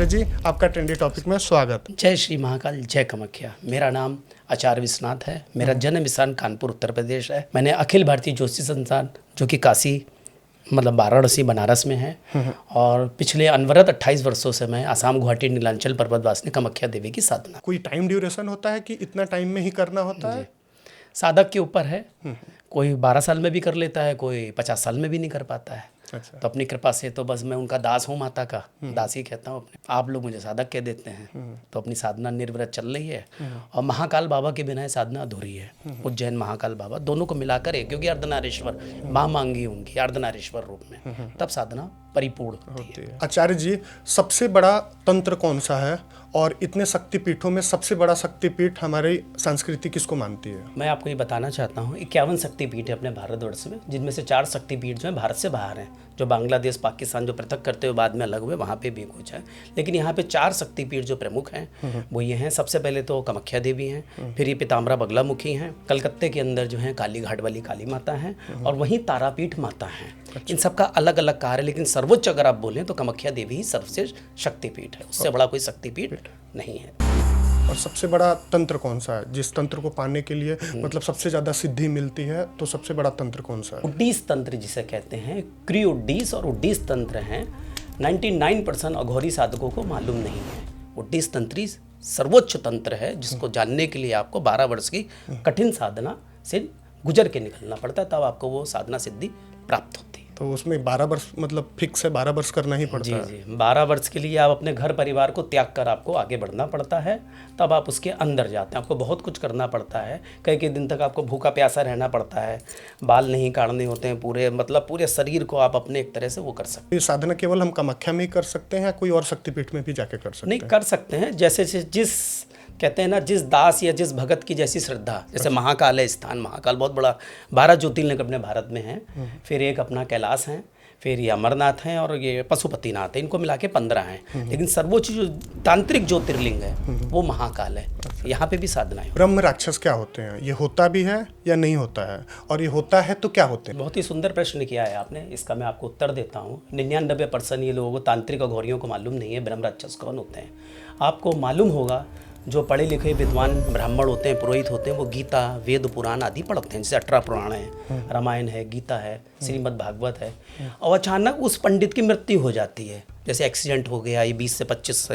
जी, आपका trendy topic में स्वागत। जय श्री महाकाल, जय कामाख्या। मेरा नाम आचार्य विश्वनाथ है। मेरा जन्म स्थान कानपुर उत्तर प्रदेश है। मैंने अखिल भारतीय ज्योतिष संस्थान जो कि काशी वाराणसी बनारस में है, और पिछले अनवरत 28 वर्षों से मैं आसाम गुवाहाटी नीलांचल पर्वतवासिनी कामाख्या देवी की साधना। कोई टाइम ड्यूरेशन होता है कि इतना टाइम में ही करना होता है? साधक के ऊपर है, कोई 12 साल में भी कर लेता है, कोई 50 साल में भी नहीं कर पाता है। अच्छा। तो अपनी कृपा से तो बस मैं उनका दास हूँ, माता का दास ही कहता हूँ अपने। आप लोग मुझे साधक कह देते हैं। तो अपनी साधना निर्विरत चल रही है, और महाकाल बाबा के बिना साधना अधूरी है। उज्जैन महाकाल बाबा दोनों को मिलाकर है, क्योंकि अर्धनारीश्वर माँ मांगी उनकी अर्धनारीश्वर रूप में, तब साधना परिपूर्ण होती है। आचार्य जी, सबसे बड़ा तंत्र कौन सा है, और इतने शक्तिपीठों में सबसे बड़ा शक्तिपीठ हमारी संस्कृति किसको मानती है? मैं आपको ये बताना चाहता हूँ, 51 शक्तिपीठ है अपने भारतवर्ष में, जिनमें से 4 शक्तिपीठ जो है भारत से बाहर हैं, जो बांग्लादेश पाकिस्तान जो पृथक करते हुए बाद में अलग हुए, वहाँ पे भी कुछ है। लेकिन यहाँ पे 4 शक्तिपीठ जो प्रमुख हैं वो ये हैं। सबसे पहले तो कामाख्या देवी हैं, फिर ये पीताम्बरा बगलामुखी हैं, कलकत्ते के अंदर जो है काली घाट वाली काली माता हैं, और वहीं तारापीठ माता हैं। इन सबका अलग अलग कार्य है, लेकिन सर्वोच्च अगर आप बोलें तो कामाख्या देवी ही सर्वश्रेष्ठ शक्तिपीठ है। उससे बड़ा कोई शक्तिपीठ नहीं है। और सबसे बड़ा तंत्र कौन सा है, जिस तंत्र को पाने के लिए मतलब सबसे ज्यादा सिद्धि मिलती है? तो सबसे बड़ा तंत्र कौन सा है? उड्डीस तंत्र जिसे कहते हैं, क्री उड्डीस और उड्डीस तंत्र हैं। 99% अघोरी साधकों को मालूम नहीं है। उड्डीस तंत्री सर्वोच्च तंत्र है, जिसको जानने के लिए आपको 12 वर्ष की कठिन साधना से गुजर के निकलना पड़ता है, तब आपको वो साधना सिद्धि प्राप्त होती है। तो उसमें 12 वर्ष मतलब फिक्स है, 12 वर्ष करना ही पड़ता है? जी, 12 वर्ष के लिए आप अपने घर परिवार को त्याग कर आपको आगे बढ़ना पड़ता है, तब आप उसके अंदर जाते हैं। आपको बहुत कुछ करना पड़ता है, कई दिन तक आपको भूखा प्यासा रहना पड़ता है, बाल नहीं काटने होते हैं, पूरे शरीर को आप अपने एक तरह से वो कर सकते हैं। ये साधना केवल हम कामाख्या में ही कर सकते हैं, कोई और शक्तिपीठ में भी जाके कर सकते हैं? नहीं, कर सकते हैं। जैसे जिस कहते हैं ना, जिस दास या जिस भगत की जैसी श्रद्धा। जैसे महाकाल है स्थान, महाकाल बहुत बड़ा 12 ज्योतिर्लिंग अपने भारत में है। फिर एक अपना कैलाश है, फिर ये अमरनाथ हैं, और ये पशुपतिनाथ है। इनको मिला के 15 हैं। लेकिन सर्वोच्च जो तांत्रिक ज्योतिर्लिंग है वो महाकाल है। यहाँ पे भी साधनाएं। ब्रह्म राक्षस क्या होते हैं? ये होता भी है या नहीं होता है, और ये होता है तो क्या होते हैं? बहुत ही सुंदर प्रश्न किया है आपने, इसका मैं आपको उत्तर देता हूँ। 99% ये लोगों को, तांत्रिक और घोरियों को मालूम नहीं है ब्रह्म राक्षस कौन होते हैं। आपको मालूम होगा, जो पढ़े लिखे विद्वान ब्राह्मण होते हैं, पुरोहित होते हैं, वो गीता, वेद, पुराण आदि पढ़ते हैं। जैसे 18 पुराण है, रामायण है, गीता है, श्रीमद् भागवत है। और अचानक उस पंडित की मृत्यु हो जाती है। जैसे एक्सीडेंट हो गया, ये 20 से 25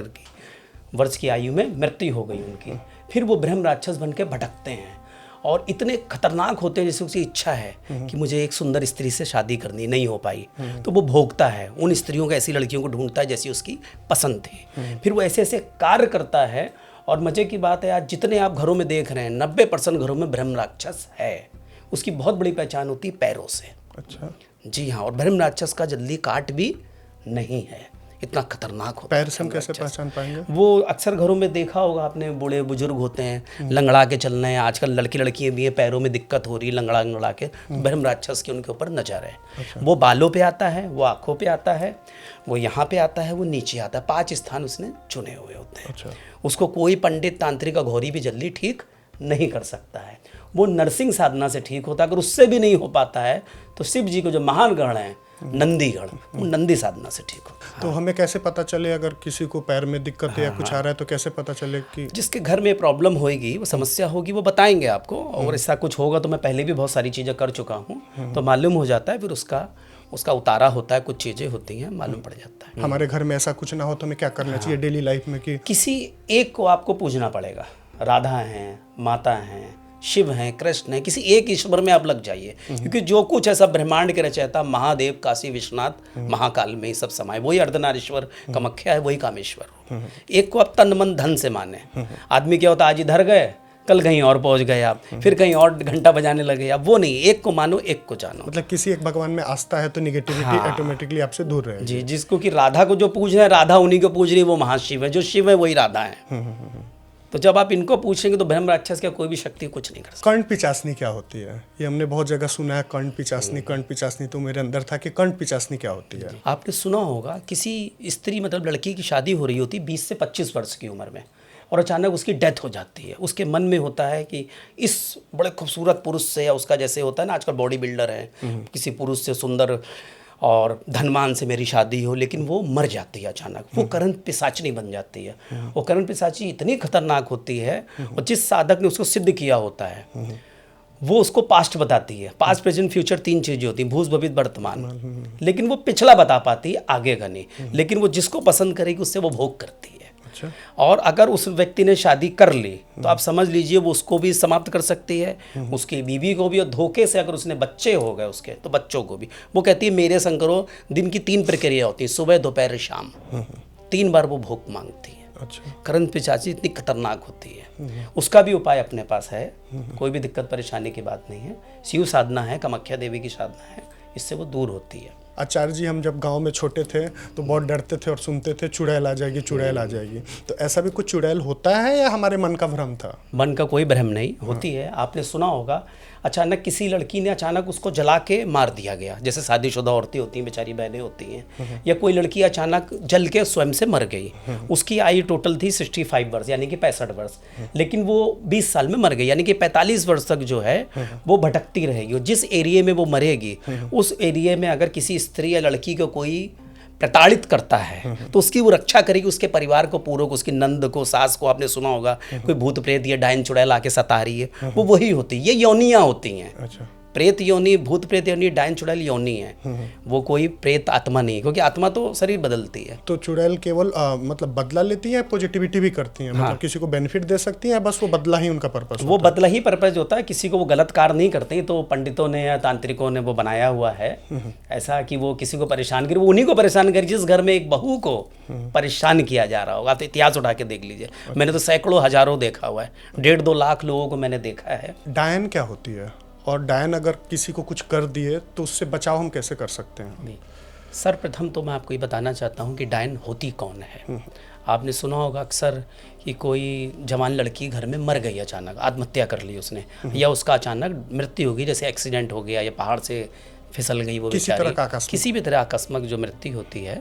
वर्ष की आयु में मृत्यु हो गई उनकी। फिर वो ब्रह्म राक्षस बन के भटकते हैं, और इतने खतरनाक होते हैं। जैसे उसकी इच्छा है कि मुझे एक सुंदर स्त्री से शादी करनी, नहीं हो पाई, तो वो भोगता है उन स्त्रियों को, ऐसी लड़कियों को ढूंढता है जैसी उसकी पसंद थी। फिर वो ऐसे ऐसे कार्य करता है। और मज़े की बात है, आज जितने आप घरों में देख रहे हैं, 90% घरों में ब्रह्म राक्षस है। उसकी बहुत बड़ी पहचान होती है पैरों से। अच्छा। जी हाँ, और ब्रह्म राक्षस का जल्दी काट भी नहीं है, इतना खतरनाक होता है। पैर से हम कैसे पहचान पाएंगे? वो अक्सर घरों में देखा होगा आपने, बूढ़े बुजुर्ग होते हैं, लंगड़ा के चल रहे हैं। आजकल लड़कियां भी हैं, पैरों में दिक्कत हो रही है, लंगड़ा के। ब्रह्म राक्षस की उनके ऊपर नजर है। अच्छा। वो बालों पे आता है, वो आँखों पे आता है, वो यहाँ पे आता है, वो नीचे आता है। 5 स्थान उसने चुने हुए होते हैं। अच्छा। उसको कोई पंडित, तांत्रिक, अघोरी भी जल्दी ठीक नहीं कर सकता है। वो नरसिंह साधना से ठीक होता है। अगर उससे भी नहीं हो पाता है तो शिव जी को जो महान गण हैं, नंदी गण, वो नंदी साधना से ठीक हो। तो हमें कैसे पता चले अगर किसी को पैर में दिक्कत है या कुछ आ रहा है, तो कैसे पता चले कि जिसके घर में प्रॉब्लम होएगी, वो समस्या होगी, वो बताएंगे आपको। और ऐसा कुछ होगा तो मैं पहले भी बहुत सारी चीज़ें कर चुका हूँ, तो मालूम हो जाता है। फिर उसका उतारा होता है, कुछ चीज़ें होती हैं, मालूम पड़ जाता है। हमारे घर में ऐसा कुछ ना हो तो हमें क्या करना चाहिए डेली लाइफ में? कि किसी एक को आपको पूजना पड़ेगा। राधा हैं, माता हैं, शिव हैं, कृष्ण हैं, किसी एक ईश्वर में आप लग जाइए। क्योंकि जो कुछ है सब ब्रह्मांड के रचयिता महादेव, काशी विश्वनाथ, महाकाल में ही सब समाये। वही अर्धनारीश्वर कामाख्या है, वही कामेश्वर। एक को आप तन मन धन से माने। आदमी क्या होता है, आज इधर गए, कल कहीं और पहुंच गए आप, फिर कहीं और घंटा बजाने लगे आप। वो नहीं, एक को मानो, एक को जानो। मतलब किसी एक भगवान में आस्था है तो निगेटिविटी ऑटोमेटिकली आपसे दूर रहेगी। जी, जिसको कि राधा को जो पूज रहे हैं, राधा उन्हीं को पूज रही है, वो महाशिव है। जो शिव है वही राधा है। तो जब आप इनको पूछेंगे तो ब्रह्म राक्षस क्या कोई भी शक्ति कुछ नहीं कर सकती। कर्ण पिचासनी क्या होती है? ये हमने बहुत जगह सुना है, कर्ण पिचासनी। तो मेरे अंदर था कि कर्ण पिचासनी क्या होती है। आपने सुना होगा, किसी स्त्री मतलब लड़की की शादी हो रही होती 20 से 25 वर्ष की उम्र में, और अचानक उसकी डेथ हो जाती है। उसके मन में होता है कि इस बड़े खूबसूरत पुरुष से, या उसका जैसे होता है ना आजकल बॉडी बिल्डर है, किसी पुरुष से सुंदर और धनवान से मेरी शादी हो, लेकिन वो मर जाती है अचानक, वो करण पिशाचिनी बन जाती है। वो करण पिशाची इतनी खतरनाक होती है, और जिस साधक ने उसको सिद्ध किया होता है वो उसको पास्ट बताती है। पास्ट प्रेजेंट फ्यूचर 3 चीजें होती हैं, भूत भविष्य वर्तमान। लेकिन वो पिछला बता पाती है, आगे का नहीं। लेकिन वो जिसको पसंद करेगी उससे वो भोग करती है। अच्छा। और अगर उस व्यक्ति ने शादी कर ली तो आप समझ लीजिए वो उसको भी समाप्त कर सकती है, उसकी बीवी को भी, और धोखे से अगर उसने बच्चे हो गए उसके तो बच्चों को भी। वो कहती है मेरे संग करो, दिन की 3 प्रक्रिया होती है, सुबह दोपहर शाम, 3 बार वो भोग मांगती है। अच्छा। करण पिशाची इतनी खतरनाक होती है। उसका भी उपाय अपने पास है, कोई भी दिक्कत परेशानी की बात नहीं है। शिव साधना है, कामाख्या देवी की साधना है, इससे वो दूर होती है। आचार्य जी, हम जब गांव में छोटे थे तो बहुत डरते थे और सुनते थे चुड़ैल आ जाएगी, चुड़ैल आ जाएगी। तो ऐसा भी कुछ चुड़ैल होता है या हमारे मन का भ्रम था? मन का कोई भ्रम नहीं होती है। आपने सुना होगा अचानक किसी लड़की ने अचानक उसको जला के मार दिया गया, जैसे शादीशुदा औरतें होती हैं, बेचारी बहनें होती हैं, या कोई लड़की अचानक जल के स्वयं से मर गई। उसकी आयु टोटल थी 65 वर्ष, यानी कि 65 वर्ष, लेकिन वो 20 साल में मर गई, यानी कि 45 वर्ष तक जो है वो भटकती रहेगी। और जिस एरिया में वो मरेगी उस एरिया में अगर किसी स्त्री या लड़की को कोई प्रताड़ित करता है तो उसकी वो रक्षा करेगी, उसके परिवार को पूरा को, उसकी नंद को, सास को। आपने सुना होगा कोई भूत प्रेत या डायन चुड़ैल आके सता रही है, वो वही होती है। ये योनियां होती हैं। अच्छा। प्रेत योनि, भूत प्रेत योनि, डायन चुड़ैल योनि है। वो कोई प्रेत आत्मा नहीं, क्योंकि आत्मा तो शरीर बदलती है। तो चुड़ैल केवल मतलब बदला लेती है, पॉजिटिविटी भी करती है? मतलब किसी को बेनिफिट दे सकती है, बस वो बदला ही उनका पर्पस? वो बदला ही पर्पज होता है, किसी को वो गलत कार्य नहीं करते। तो पंडितों ने या तांत्रिकों ने वो बनाया हुआ है ऐसा कि वो किसी को परेशान करे, वो उन्हीं को परेशान करे जिस घर में एक बहू को परेशान किया जा रहा होगा। आप तो इतिहास उठा के देख लीजिए, मैंने तो सैकड़ों हजारों देखा हुआ है, 1.5-2 लाख लोगों को मैंने देखा है। डायन क्या होती है, और डायन अगर किसी को कुछ कर दिए तो उससे बचाव हम कैसे कर सकते हैं? सर्वप्रथम तो मैं आपको ये बताना चाहता हूँ कि डायन होती कौन है। आपने सुना होगा अक्सर कि कोई जवान लड़की घर में मर गई, अचानक आत्महत्या कर ली उसने, या उसका अचानक मृत्यु हो गई, जैसे एक्सीडेंट हो गया या पहाड़ से फिसल गई वो बेचारी, किसी भी तरह आकस्मिक जो मृत्यु होती है।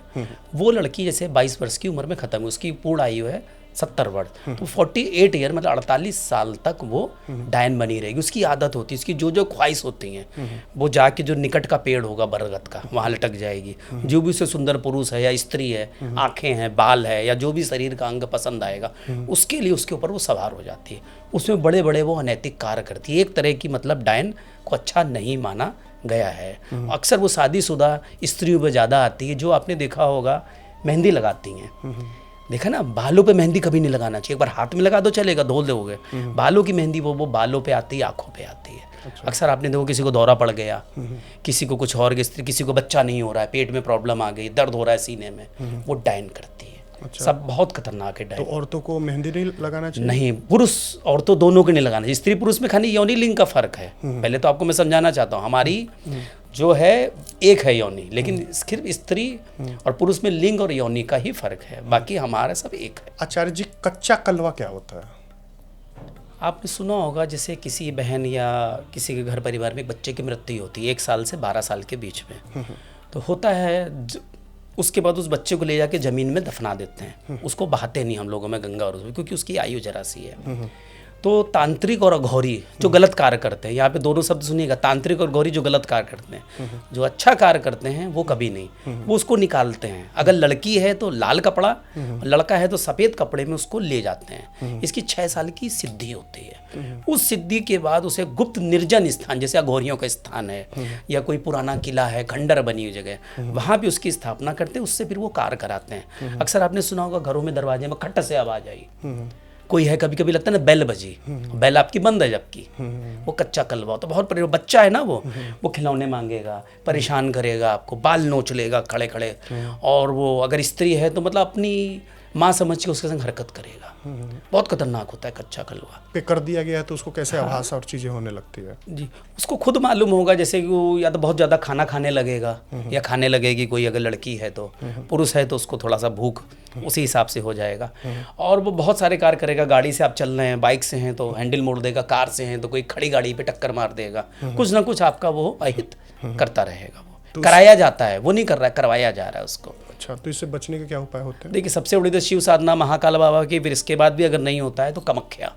वो लड़की जैसे 22 वर्ष की उम्र में खत्म हुई, उसकी पूर्ण आयु है 70 वर्ष, तो 48 ईयर मतलब 48 साल तक वो डायन बनी रहेगी। उसकी आदत होती है, उसकी जो जो ख्वाहिश होती हैं वो जाके जो निकट का पेड़ होगा बरगद का, वहाँ लटक जाएगी। जो भी उसे सुंदर पुरुष है या स्त्री है, आंखें हैं, बाल है, या जो भी शरीर का अंग पसंद आएगा उसके लिए उसके ऊपर वो सवार हो जाती है। उसमें बड़े बड़े वो अनैतिक कार्य करती है। एक तरह की मतलब डायन को अच्छा नहीं माना गया है। अक्सर वो शादीशुदा स्त्रियों पर ज़्यादा आती है, जो आपने देखा होगा मेहंदी लगाती हैं। देखा ना, बालों पे मेहंदी कभी नहीं लगाना चाहिए। एक बार हाथ में लगा दो चलेगा, धो दोगे। बालों की मेहंदी वो बालों पे आती है, आंखों पे आती है। अच्छा। अक्सर आपने देखो किसी को दौरा पड़ गया, किसी को कुछ और, किसी को बच्चा नहीं हो रहा है, पेट में प्रॉब्लम आ गई, दर्द हो रहा है सीने में, वो डायन करती है। अच्छा। सब बहुत खतरनाक है डायन। तो औरतों को मेहंदी नहीं लगाना चाहिए? नहीं, पुरुष औरतों दोनों को नहीं लगाना चाहिए। स्त्री पुरुष में खाली योनि लिंग का फर्क है। पहले तो आपको मैं समझाना चाहता हूँ, हमारी जो है एक है योनि, लेकिन सिर्फ स्त्री और पुरुष में लिंग और योनि का ही फर्क है, बाकी हमारा सब एक है। आचार्य जी, कच्चा कलवा क्या होता है? आपने सुना होगा जैसे किसी बहन या किसी के घर परिवार में एक बच्चे की मृत्यु होती है 1 साल से 12 साल के बीच में, तो होता है उसके बाद उस बच्चे को ले जाके ज़मीन में दफना देते हैं। उसको बहाते नहीं हम लोगों में गंगा और उसमें, क्योंकि उसकी आयु जरा सी है। तो तांत्रिक और अघोरी जो गलत कार्य करते हैं, यहाँ पे दोनों शब्द सुनिएगा, तांत्रिक और गौरी जो गलत कार्य करते हैं, जो अच्छा कार्य करते हैं वो कभी नहीं, वो उसको निकालते हैं। अगर लड़की है तो लाल कपड़ा, लड़का है तो सफ़ेद कपड़े में उसको ले जाते हैं। इसकी 6 साल की सिद्धि होती है। उस सिद्धि के बाद उसे गुप्त निर्जन स्थान, जैसे अघोरियों का स्थान है या कोई पुराना किला है, खंडर बनी हुई जगह, वहाँ भी उसकी स्थापना करते हैं। उससे फिर वो कार्य कराते हैं। अक्सर आपने सुना होगा घरों में दरवाजे में खट से आवाज़ आई, कोई है, कभी कभी लगता है ना बेल बजी, बेल आपकी बंद है जबकि वो कच्चा कलवा। तो बहुत बच्चा है ना, वो खिलौने मांगेगा, परेशान करेगा आपको, बाल नोच लेगा खड़े खड़े, और वो अगर स्त्री है तो मतलब अपनी माँ समझ के उसके संग हरकत करेगा। बहुत खतरनाक होता है कच्चा कलवा। पे कर दिया गया है तो उसको कैसे आभास और चीज़ें होने लगती है? जी, उसको खुद मालूम होगा, जैसे कि वो या तो बहुत ज़्यादा खाना खाने लगेगा या खाने लगेगी, कोई अगर लड़की है तो, पुरुष है तो उसको थोड़ा सा भूख उसी हिसाब से हो जाएगा। और वो बहुत सारे कार्य करेगा। गाड़ी से आप चल रहे हैं, बाइक से हैं तो हैंडल मोड़ देगा, कार से हैं तो कोई खड़ी गाड़ी पे टक्कर मार देगा, कुछ ना कुछ आपका वो अहित करता रहेगा। वो कराया जाता है, वो नहीं कर रहा है, करवाया जा रहा है उसको। अच्छा, तो इससे बचने के क्या उपाय होते हैं? देखिए, सबसे बड़ी तो शिव साधना महाकाल बाबा की, फिर इसके बाद भी अगर नहीं होता है तो कमख्या।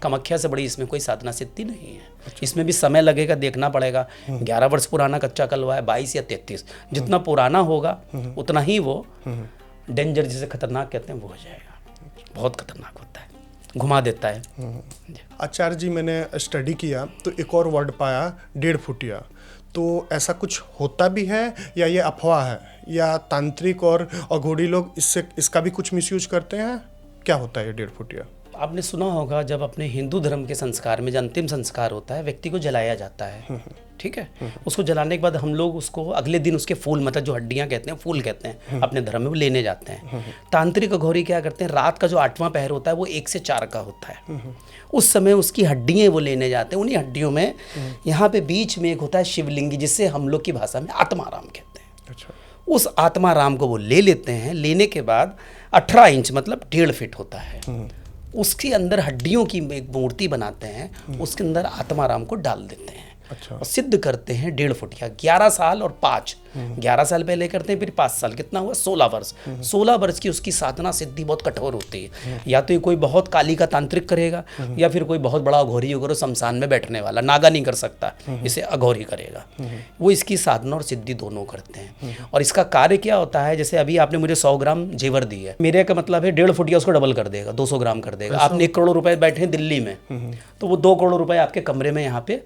कमख्या से बड़ी इसमें कोई साधना सिद्धि नहीं है। इसमें भी समय लगेगा, देखना पड़ेगा। 11 वर्ष पुराना कच्चा कलवा है, 22 या 33, जितना पुराना होगा उतना ही वो डेंजर, जिसे खतरनाक कहते हैं, वो हो जाएगा। बहुत खतरनाक होता है, घुमा देता है। आचार्य जी, मैंने स्टडी किया तो एक और वर्ड पाया, 1.5 फुटिया। तो ऐसा कुछ होता भी है या ये अफवाह है, या तांत्रिक और अघोरी लोग इसका भी कुछ मिसयूज करते हैं? क्या होता है ये 1.5 फुटिया? आपने सुना होगा, जब अपने हिंदू धर्म के संस्कार में जो अंतिम संस्कार होता है, व्यक्ति को जलाया जाता है, ठीक है। उसको जलाने के बाद हम लोग उसको अगले दिन उसके फूल, मतलब जो हड्डियां कहते हैं, फूल कहते हैं, अपने धर्म में वो लेने जाते हैं। तांत्रिक अघोरी क्या करते हैं, रात का जो 8वां पहर होता है वो 1 से 4 का होता है। उस समय उसकी हड्डियां वो लेने जाते हैं। उन्हीं हड्डियों में यहाँ पे बीच में एक होता है शिवलिंगी, जिससे हम लोग की भाषा में आत्माराम कहते हैं। अच्छा। उस आत्माराम को वो ले लेते हैं। लेने के बाद 18 इंच मतलब 1.5 फीट होता है, उसके अंदर हड्डियों की एक मूर्ति बनाते हैं, उसके अंदर आत्माराम को डाल देते हैं। अच्छा। और सिद्ध करते हैं 1.5 फुटिया। 11 साल और 5, 11 साल पहले करते हैं, फिर 5 साल, कितना हुआ 16 वर्ष। 16 वर्ष की उसकी साधना सिद्धि बहुत कठोर होती है। या तो ये कोई बहुत काली का तांत्रिक करेगा, या फिर कोई बहुत बड़ा अघोरी होगा, शमशान में बैठने वाला, नागा नहीं कर सकता, इसे अघोरी करेगा। वो इसकी साधना और सिद्धि दोनों करते हैं। और इसका कार्य क्या होता है, जैसे अभी आपने मुझे 100 ग्राम जेवर दी है, मेरे का मतलब है 1.5 फुटिया उसको डबल कर देगा, 200 ग्राम कर देगा। आपने 1 करोड़ रुपए बैठे हैं दिल्ली में, तो वो 2 करोड़ रुपए आपके कमरे में यहाँ पे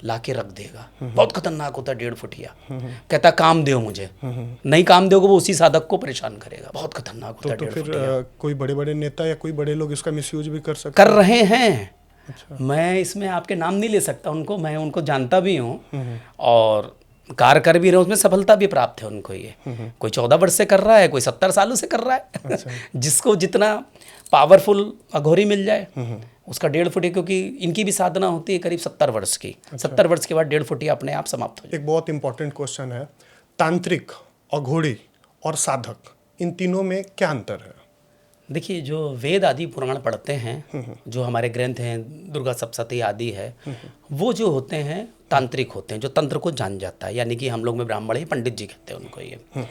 ला के रख देगा। बहुत खतरनाक होता है 1.5 फुटिया। कहता काम दो मुझे, नहीं काम दोगे वो उसी साधक को परेशान करेगा। बहुत खतरनाक होता है। तो फिर कोई बड़े बड़े नेता या कोई बड़े लोग इसका मिसयूज भी कर सकते कर रहे हैं। अच्छा। मैं इसमें आपके नाम नहीं ले सकता उनको, मैं उनको जानता भी हूँ और कार्य कर भी रहे, उसमें सफलता भी प्राप्त है उनको। ये कोई 14 वर्ष से कर रहा है, कोई 70 सालों से कर रहा है। अच्छा। जिसको जितना पावरफुल अघोरी मिल जाए उसका 1.5 फुटिया, क्योंकि इनकी भी साधना होती है करीब 70 वर्ष की। 70 वर्ष के बाद 1.5 फुटिया अपने आप समाप्त हो जाए। एक बहुत इंपॉर्टेंट क्वेश्चन है, तांत्रिक, अघोरी और साधक, इन तीनों में क्या अंतर है? देखिए, जो वेद आदि पुराण पढ़ते हैं, जो हमारे ग्रंथ हैं, दुर्गा सप्तशती आदि है, वो जो होते हैं तांत्रिक होते हैं, जो तंत्र को जान जाता है, यानी कि हम लोग में ब्राह्मण ही पंडित जी कहते हैं उनको ये।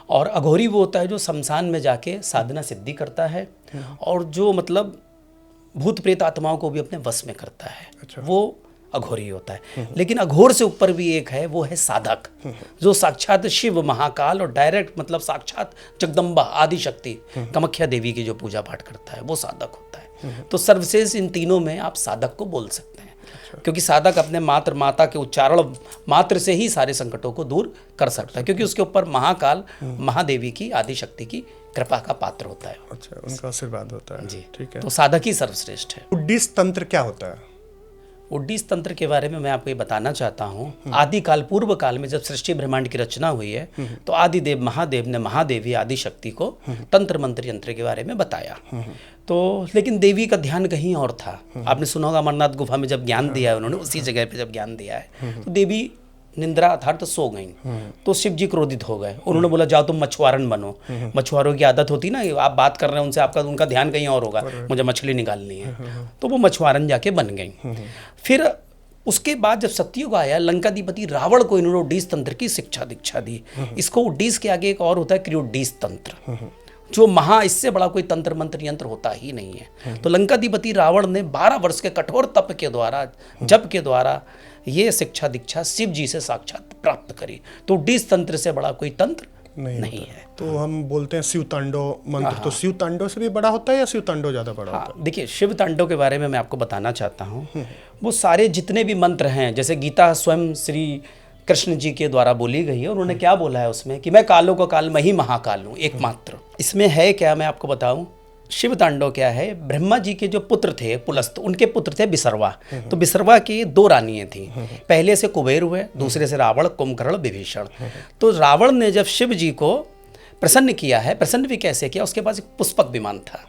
और अघोरी वो होता है जो शमशान में जाके साधना सिद्धि करता है, और जो मतलब भूत प्रेत आत्माओं को भी अपने वश में करता है। अच्छा। वो अघोरी होता है। लेकिन अघोर से ऊपर भी एक है, वो है साधक, जो साक्षात शिव महाकाल और डायरेक्ट मतलब साक्षात जगदम्बा आदि शक्ति कामाख्या देवी की जो पूजा पाठ करता है, वो साधक होता है। तो सर्वशेष इन तीनों में आप साधक को बोल सकते हैं। अच्छा। क्योंकि साधक अपने मात्र माता के उच्चारण मात्र से ही सारे संकटों को दूर कर सकता है, क्योंकि उसके ऊपर महाकाल महादेवी की आदि शक्ति की कृपा का पात्र होता है। अच्छा, उनका आशीर्वाद होता है। जी, ठीक है। तो साधक ही सर्वश्रेष्ठ है। उड्डीस तंत्र क्या होता है? उड्डीस तंत्र के बारे में मैं आपको ये बताना चाहता हूँ। आदि काल पूर्व काल में जब सृष्टि ब्रह्मांड की रचना हुई है, तो आदिदेव महादेव ने महादेवी आदि शक्ति को तंत्र मंत्र यंत्र के बारे में बताया। तो लेकिन देवी का ध्यान कहीं और था। आपने सुना होगा अमरनाथ गुफा में जब ज्ञान दिया है उन्होंने, उसी जगह पे जब ज्ञान दिया है, तो देवी निंद्रा अर्थात सो गई। तो शिव जी क्रोधित हो गए। उन्होंने बोला जाओ तुम मछुआरन बनो। मछुआरों की आदत होती ना, आप बात कर रहे हैं उनसे, आपका उनका ध्यान कहीं और होगा, मुझे मछली निकालनी है। तो वो मछुआरन जाके बन गई। फिर उसके बाद जब सतयुग आया, लंकाधिपति रावण को इन्होंने उड्डीस तंत्र की शिक्षा दीक्षा दी। इसको उड्डीस के आगे एक और होता है क्रियोड्डीस तंत्र, जो इससे बड़ा कोई तंत्र मंत्र यंत्र होता ही नहीं है। तो लंकाधिपति रावण ने 12 वर्ष के कठोर तप के द्वारा, जप के द्वारा ये शिक्षा दीक्षा शिव जी से साक्षात प्राप्त करी। तो उड्डीस तंत्र से बड़ा कोई तंत्र नहीं है। तो हम बोलते हैं शिव तांडव मंत्र, तो शिव तांडव से भी बड़ा होता है या शिव तांडव ज्यादा बड़ा होता है? देखिए, शिव तांडव के बारे में मैं आपको बताना चाहता हूँ। वो सारे जितने भी मंत्र हैं, जैसे गीता स्वयं श्री कृष्ण जी के द्वारा बोली गई है। उन्होंने क्या बोला है उसमें कि मैं कालों का काल, मैं ही महाकाल हूँ एकमात्र। इसमें है क्या, मैं आपको बताऊं। शिव तांडव क्या है, ब्रह्मा जी के जो पुत्र थे पुलस्त, उनके पुत्र थे बिसरवा। तो बिसरवा की 2 रानियां थी। पहले से कुबेर हुए, दूसरे से रावण, कुंभकर्ण, विभीषण। तो रावण ने जब शिव जी को प्रसन्न किया है, प्रसन्न भी कैसे किया, उसके पास एक पुष्पक विमान था।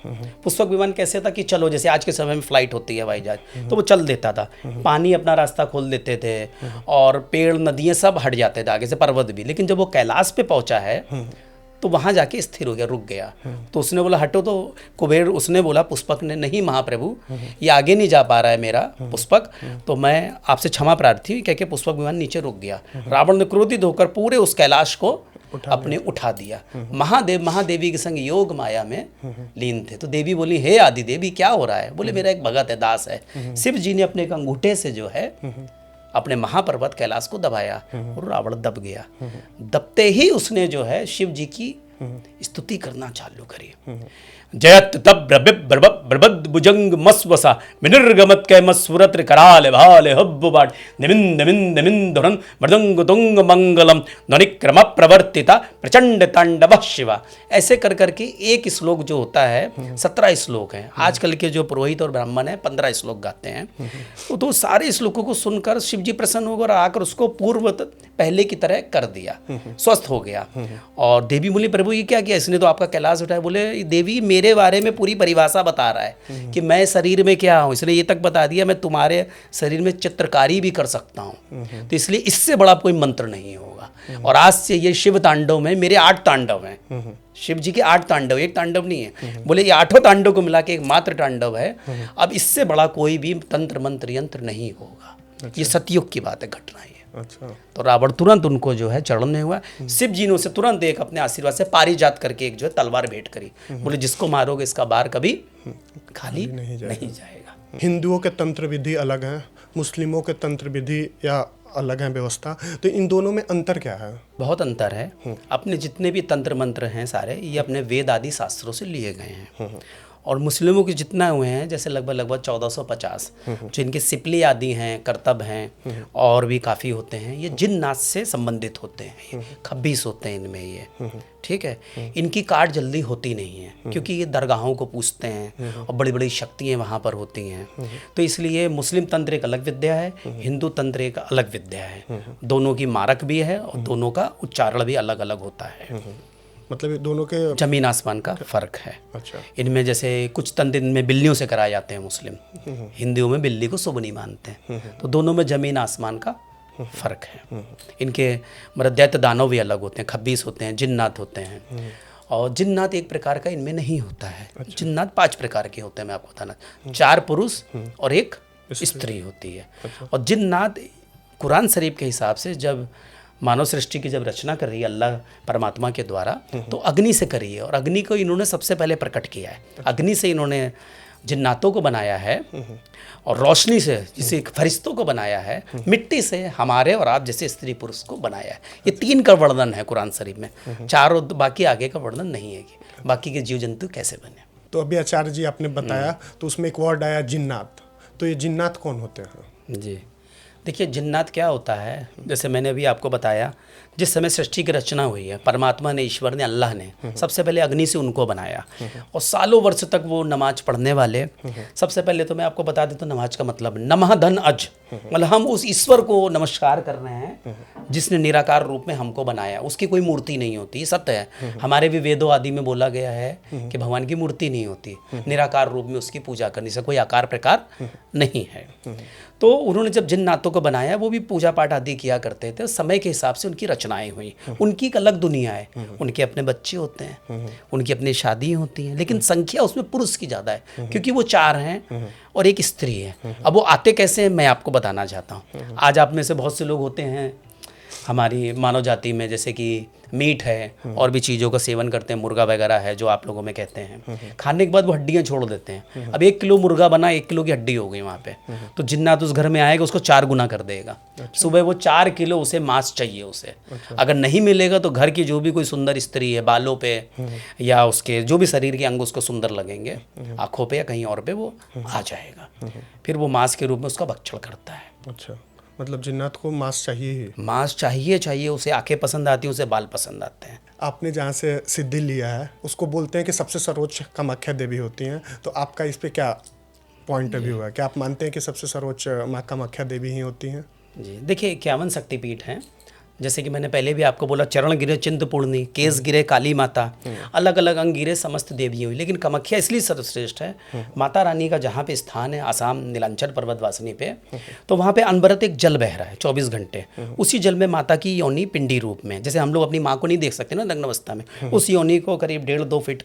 पुष्पक विमान कैसे था कि चलो, जैसे आज के समय में फ्लाइट होती है हवाई जहाज, तो वो चल देता था। पानी अपना रास्ता खोल देते थे और पेड़ नदियाँ सब हट जाते थे आगे से, पर्वत भी। लेकिन जब वो कैलाश पे पहुंचा है तो वहाँ जाके स्थिर हो गया, रुक गया। तो उसने बोला हटो, तो कुबेर उसने बोला, पुष्पक ने, नहीं महाप्रभु, ये आगे नहीं जा पा रहा है मेरा पुष्पक, तो मैं आपसे क्षमा प्रार्थी, कह के पुष्पक विमान नीचे रुक गया। रावण ने क्रोधित होकर पूरे उस कैलाश को अपने उठा दिया। महादेव महादेवी के संग योग माया में लीन थे। तो देवी बोली, हे आदि देवी क्या हो रहा है? बोले मेरा एक भगत है, दास है। शिव जी ने अपने एक अंगूठे से जो है अपने महापर्वत कैलाश को दबाया और रावण दब गया। दबते ही उसने जो है शिव जी की स्तुति करना चालू करी। जयत तब ब्रबद भुजंग मस्वसा विनिर्गमत कै मस्वरत्र कराल भाले हब्ब बाट निमिंद निमिंद निमिंद धुरन मृदंग तुंग मंगलम ध्वनिक्रम प्रवर्तिता प्रचंड तांडव शिवा। ऐसे कर करके एक श्लोक जो होता है 17 श्लोक हैं। आजकल के जो पुरोहित और ब्राह्मण हैं 15 श्लोक गाते हैं। तो सारे श्लोकों को सुनकर शिव जी प्रसन्न होकर आकर उसको पूर्व पहले की तरह कर दिया, स्वस्थ हो गया। और देवी बोली, प्रभु ये क्या किया इसने? तो आपका कैलाश उठाया। बोले देवी मेरे बारे में पूरी परिभाषा बता रहा है कि मैं शरीर में क्या हूँ। इसने ये तक बता दिया मैं तुम्हारे शरीर में चित्रकारी भी कर सकता हूँ। तो इसलिए इससे बड़ा कोई मंत्र नहीं होगा। और आज से ये शिव तांडव में मेरे 8 तांडव हैं। शिव जी के 8 तांडव, एक तांडव नहीं है। बोले ये 8 तांडव को मिला के एक मात्र तांडव है। अब इससे बड़ा कोई भी तंत्र मंत्र यंत्र नहीं होगा। ये सतयुग की बात है, घटना है। अच्छा। तो रावण तुरंत उनको जो है चरण में हुआ। शिव जी ने उसे तुरंत एक अपने आशीर्वाद से पारिजात करके एक जो है तलवार भेंट करी। बोले जिसको मारोगे इसका बार कभी खाली नहीं जाएगा। हिंदुओं के तंत्र विधि अलग हैं, मुस्लिमों के तंत्र विधि या अलग है व्यवस्था, तो इन दोनों में अंतर क्या है? बहुत अंतर है। अपने जितने भी तंत्र मंत्र हैं सारे ये अपने वेद आदि शास्त्रों से लिए गए हैं। और मुस्लिमों के जितना हुए हैं जैसे लगभग 1450 जो इनके सिपली आदि हैं, करतब हैं और भी काफ़ी होते हैं, ये जिन्नात से संबंधित होते हैं। 26 होते हैं इनमें ये, ठीक है। इनकी काट जल्दी होती नहीं है क्योंकि ये दरगाहों को पूजते हैं और बड़ी बड़ी शक्तियाँ वहाँ पर होती हैं। तो इसलिए मुस्लिम तंत्र एक अलग विद्या है, हिंदू तंत्र एक अलग विद्या है। दोनों की मारक भी है और दोनों का उच्चारण भी अलग अलग होता है। मतलब ये दोनों के जमीन आसमान का फर्क है। अच्छा। इनमें जैसे कुछ तंत्र इनमें बिल्लियों से कराए जाते हैं मुस्लिम, हिंदुओं में बिल्ली को शुभ नहीं मानते हैं। तो दोनों में जमीन आसमान का फर्क है। इनके मतलब दैत्य दानव भी अलग होते हैं, 26 होते हैं, जिन्नात होते हैं। और जिन्नात एक प्रकार का इनमें नहीं होता है। अच्छा। जिन्नात 5 प्रकार के होते हैं, मैं आपको बताना। 4 पुरुष और 1 स्त्री होती है। अच्छा। और जिन्नात कुरान शरीफ के हिसाब से जब मानव सृष्टि की जब रचना कर रही है अल्लाह परमात्मा के द्वारा, तो अग्नि से करी है और अग्नि को इन्होंने सबसे पहले प्रकट किया है। अग्नि से इन्होंने जिन्नातों को बनाया है और रोशनी से जिसे फरिश्तों को बनाया है, मिट्टी से हमारे और आप जैसे स्त्री पुरुष को बनाया है। ये 3 का वर्णन है कुरान शरीफ में, 4 और बाकी आगे का वर्णन नहीं है कि बाकी के जीव जंतु कैसे बने। तो अभी आचार्य जी आपने बताया तो उसमें एक वर्ड आया जिन्नात, तो ये जिन्नात कौन होते हैं? जी देखिए, जिन्नात क्या होता है, जैसे मैंने अभी आपको बताया, जिस समय सृष्टि की रचना हुई है परमात्मा ने, ईश्वर ने, अल्लाह ने सबसे पहले अग्नि से उनको बनाया और सालों वर्ष तक वो नमाज पढ़ने वाले। सबसे पहले तो मैं आपको बता देता हूँ नमाज का मतलब नमः धन अज, मतलब हम उस ईश्वर को नमस्कार कर रहे हैं जिसने निराकार रूप में हमको बनाया। उसकी कोई मूर्ति नहीं होती, सत्य है। हमारे भी वेदों आदि में बोला गया है कि भगवान की मूर्ति नहीं होती, निराकार रूप में उसकी पूजा करने से कोई आकार प्रकार नहीं है। तो उन्होंने जब जिन्नातों को बनाया, वो भी पूजा पाठ आदि किया करते थे। समय के हिसाब से उनकी रचनाएं हुई, उनकी एक अलग दुनिया है, उनके अपने बच्चे होते हैं, उनकी अपनी शादी होती हैं, लेकिन संख्या उसमें पुरुष की ज़्यादा है क्योंकि वो 4 हैं और 1 स्त्री है। अब वो आते कैसे हैं मैं आपको बताना चाहता हूँ। आज आप में से बहुत से लोग होते हैं हमारी मानव जाति में, जैसे कि मीट है और भी चीज़ों का सेवन करते हैं, मुर्गा वगैरह है जो आप लोगों में कहते हैं। खाने के बाद वो हड्डियाँ छोड़ देते हैं। अब 1 किलो मुर्गा बना, 1 किलो की हड्डी हो गई वहाँ पे, तो जिन्नात उस घर में आएगा उसको 4 गुना कर देगा। सुबह वो 4 किलो उसे मांस चाहिए उसे। अगर नहीं मिलेगा तो घर की जो भी कोई सुंदर स्त्री है, बालों पे या उसके जो भी शरीर के अंग उसको सुंदर लगेंगे, आँखों पे या कहीं और पे वो आ जाएगा। फिर वो मांस के रूप में उसका भक्षण करता है। अच्छा, मतलब जिन्नात को मांस चाहिए ही। मांस चाहिए, उसे आंखें पसंद आती हैं, उसे बाल पसंद आते हैं। आपने जहाँ से सिद्धि लिया है उसको बोलते हैं कि सबसे सर्वोच्च कामाख्या देवी होती हैं, तो आपका इस पे क्या पॉइंट ऑफ व्यू है? क्या आप मानते हैं कि सबसे सर्वोच्च माँ कामाख्या देवी ही होती हैं? जी देखिए, 51 शक्तिपीठ हैं। जैसे कि मैंने पहले भी आपको बोला, चरण गिरे चिंतपूर्णी, केस गिरे काली माता, अलग अलग अंग गिरे समस्त देवियाँ हुई, लेकिन कामाख्या इसलिए सर्वश्रेष्ठ है। माता रानी का जहाँ पे स्थान है आसाम नीलांचल पर्वत वासिनी पे, तो वहाँ पे अनवरत एक जल बह रहा है 24 घंटे। उसी जल में माता की योनि पिंडी रूप में, जैसे हम लोग अपनी माँ को नहीं देख सकते ना नग्न अवस्था में, उस योनि को करीब 1.5-2 फीट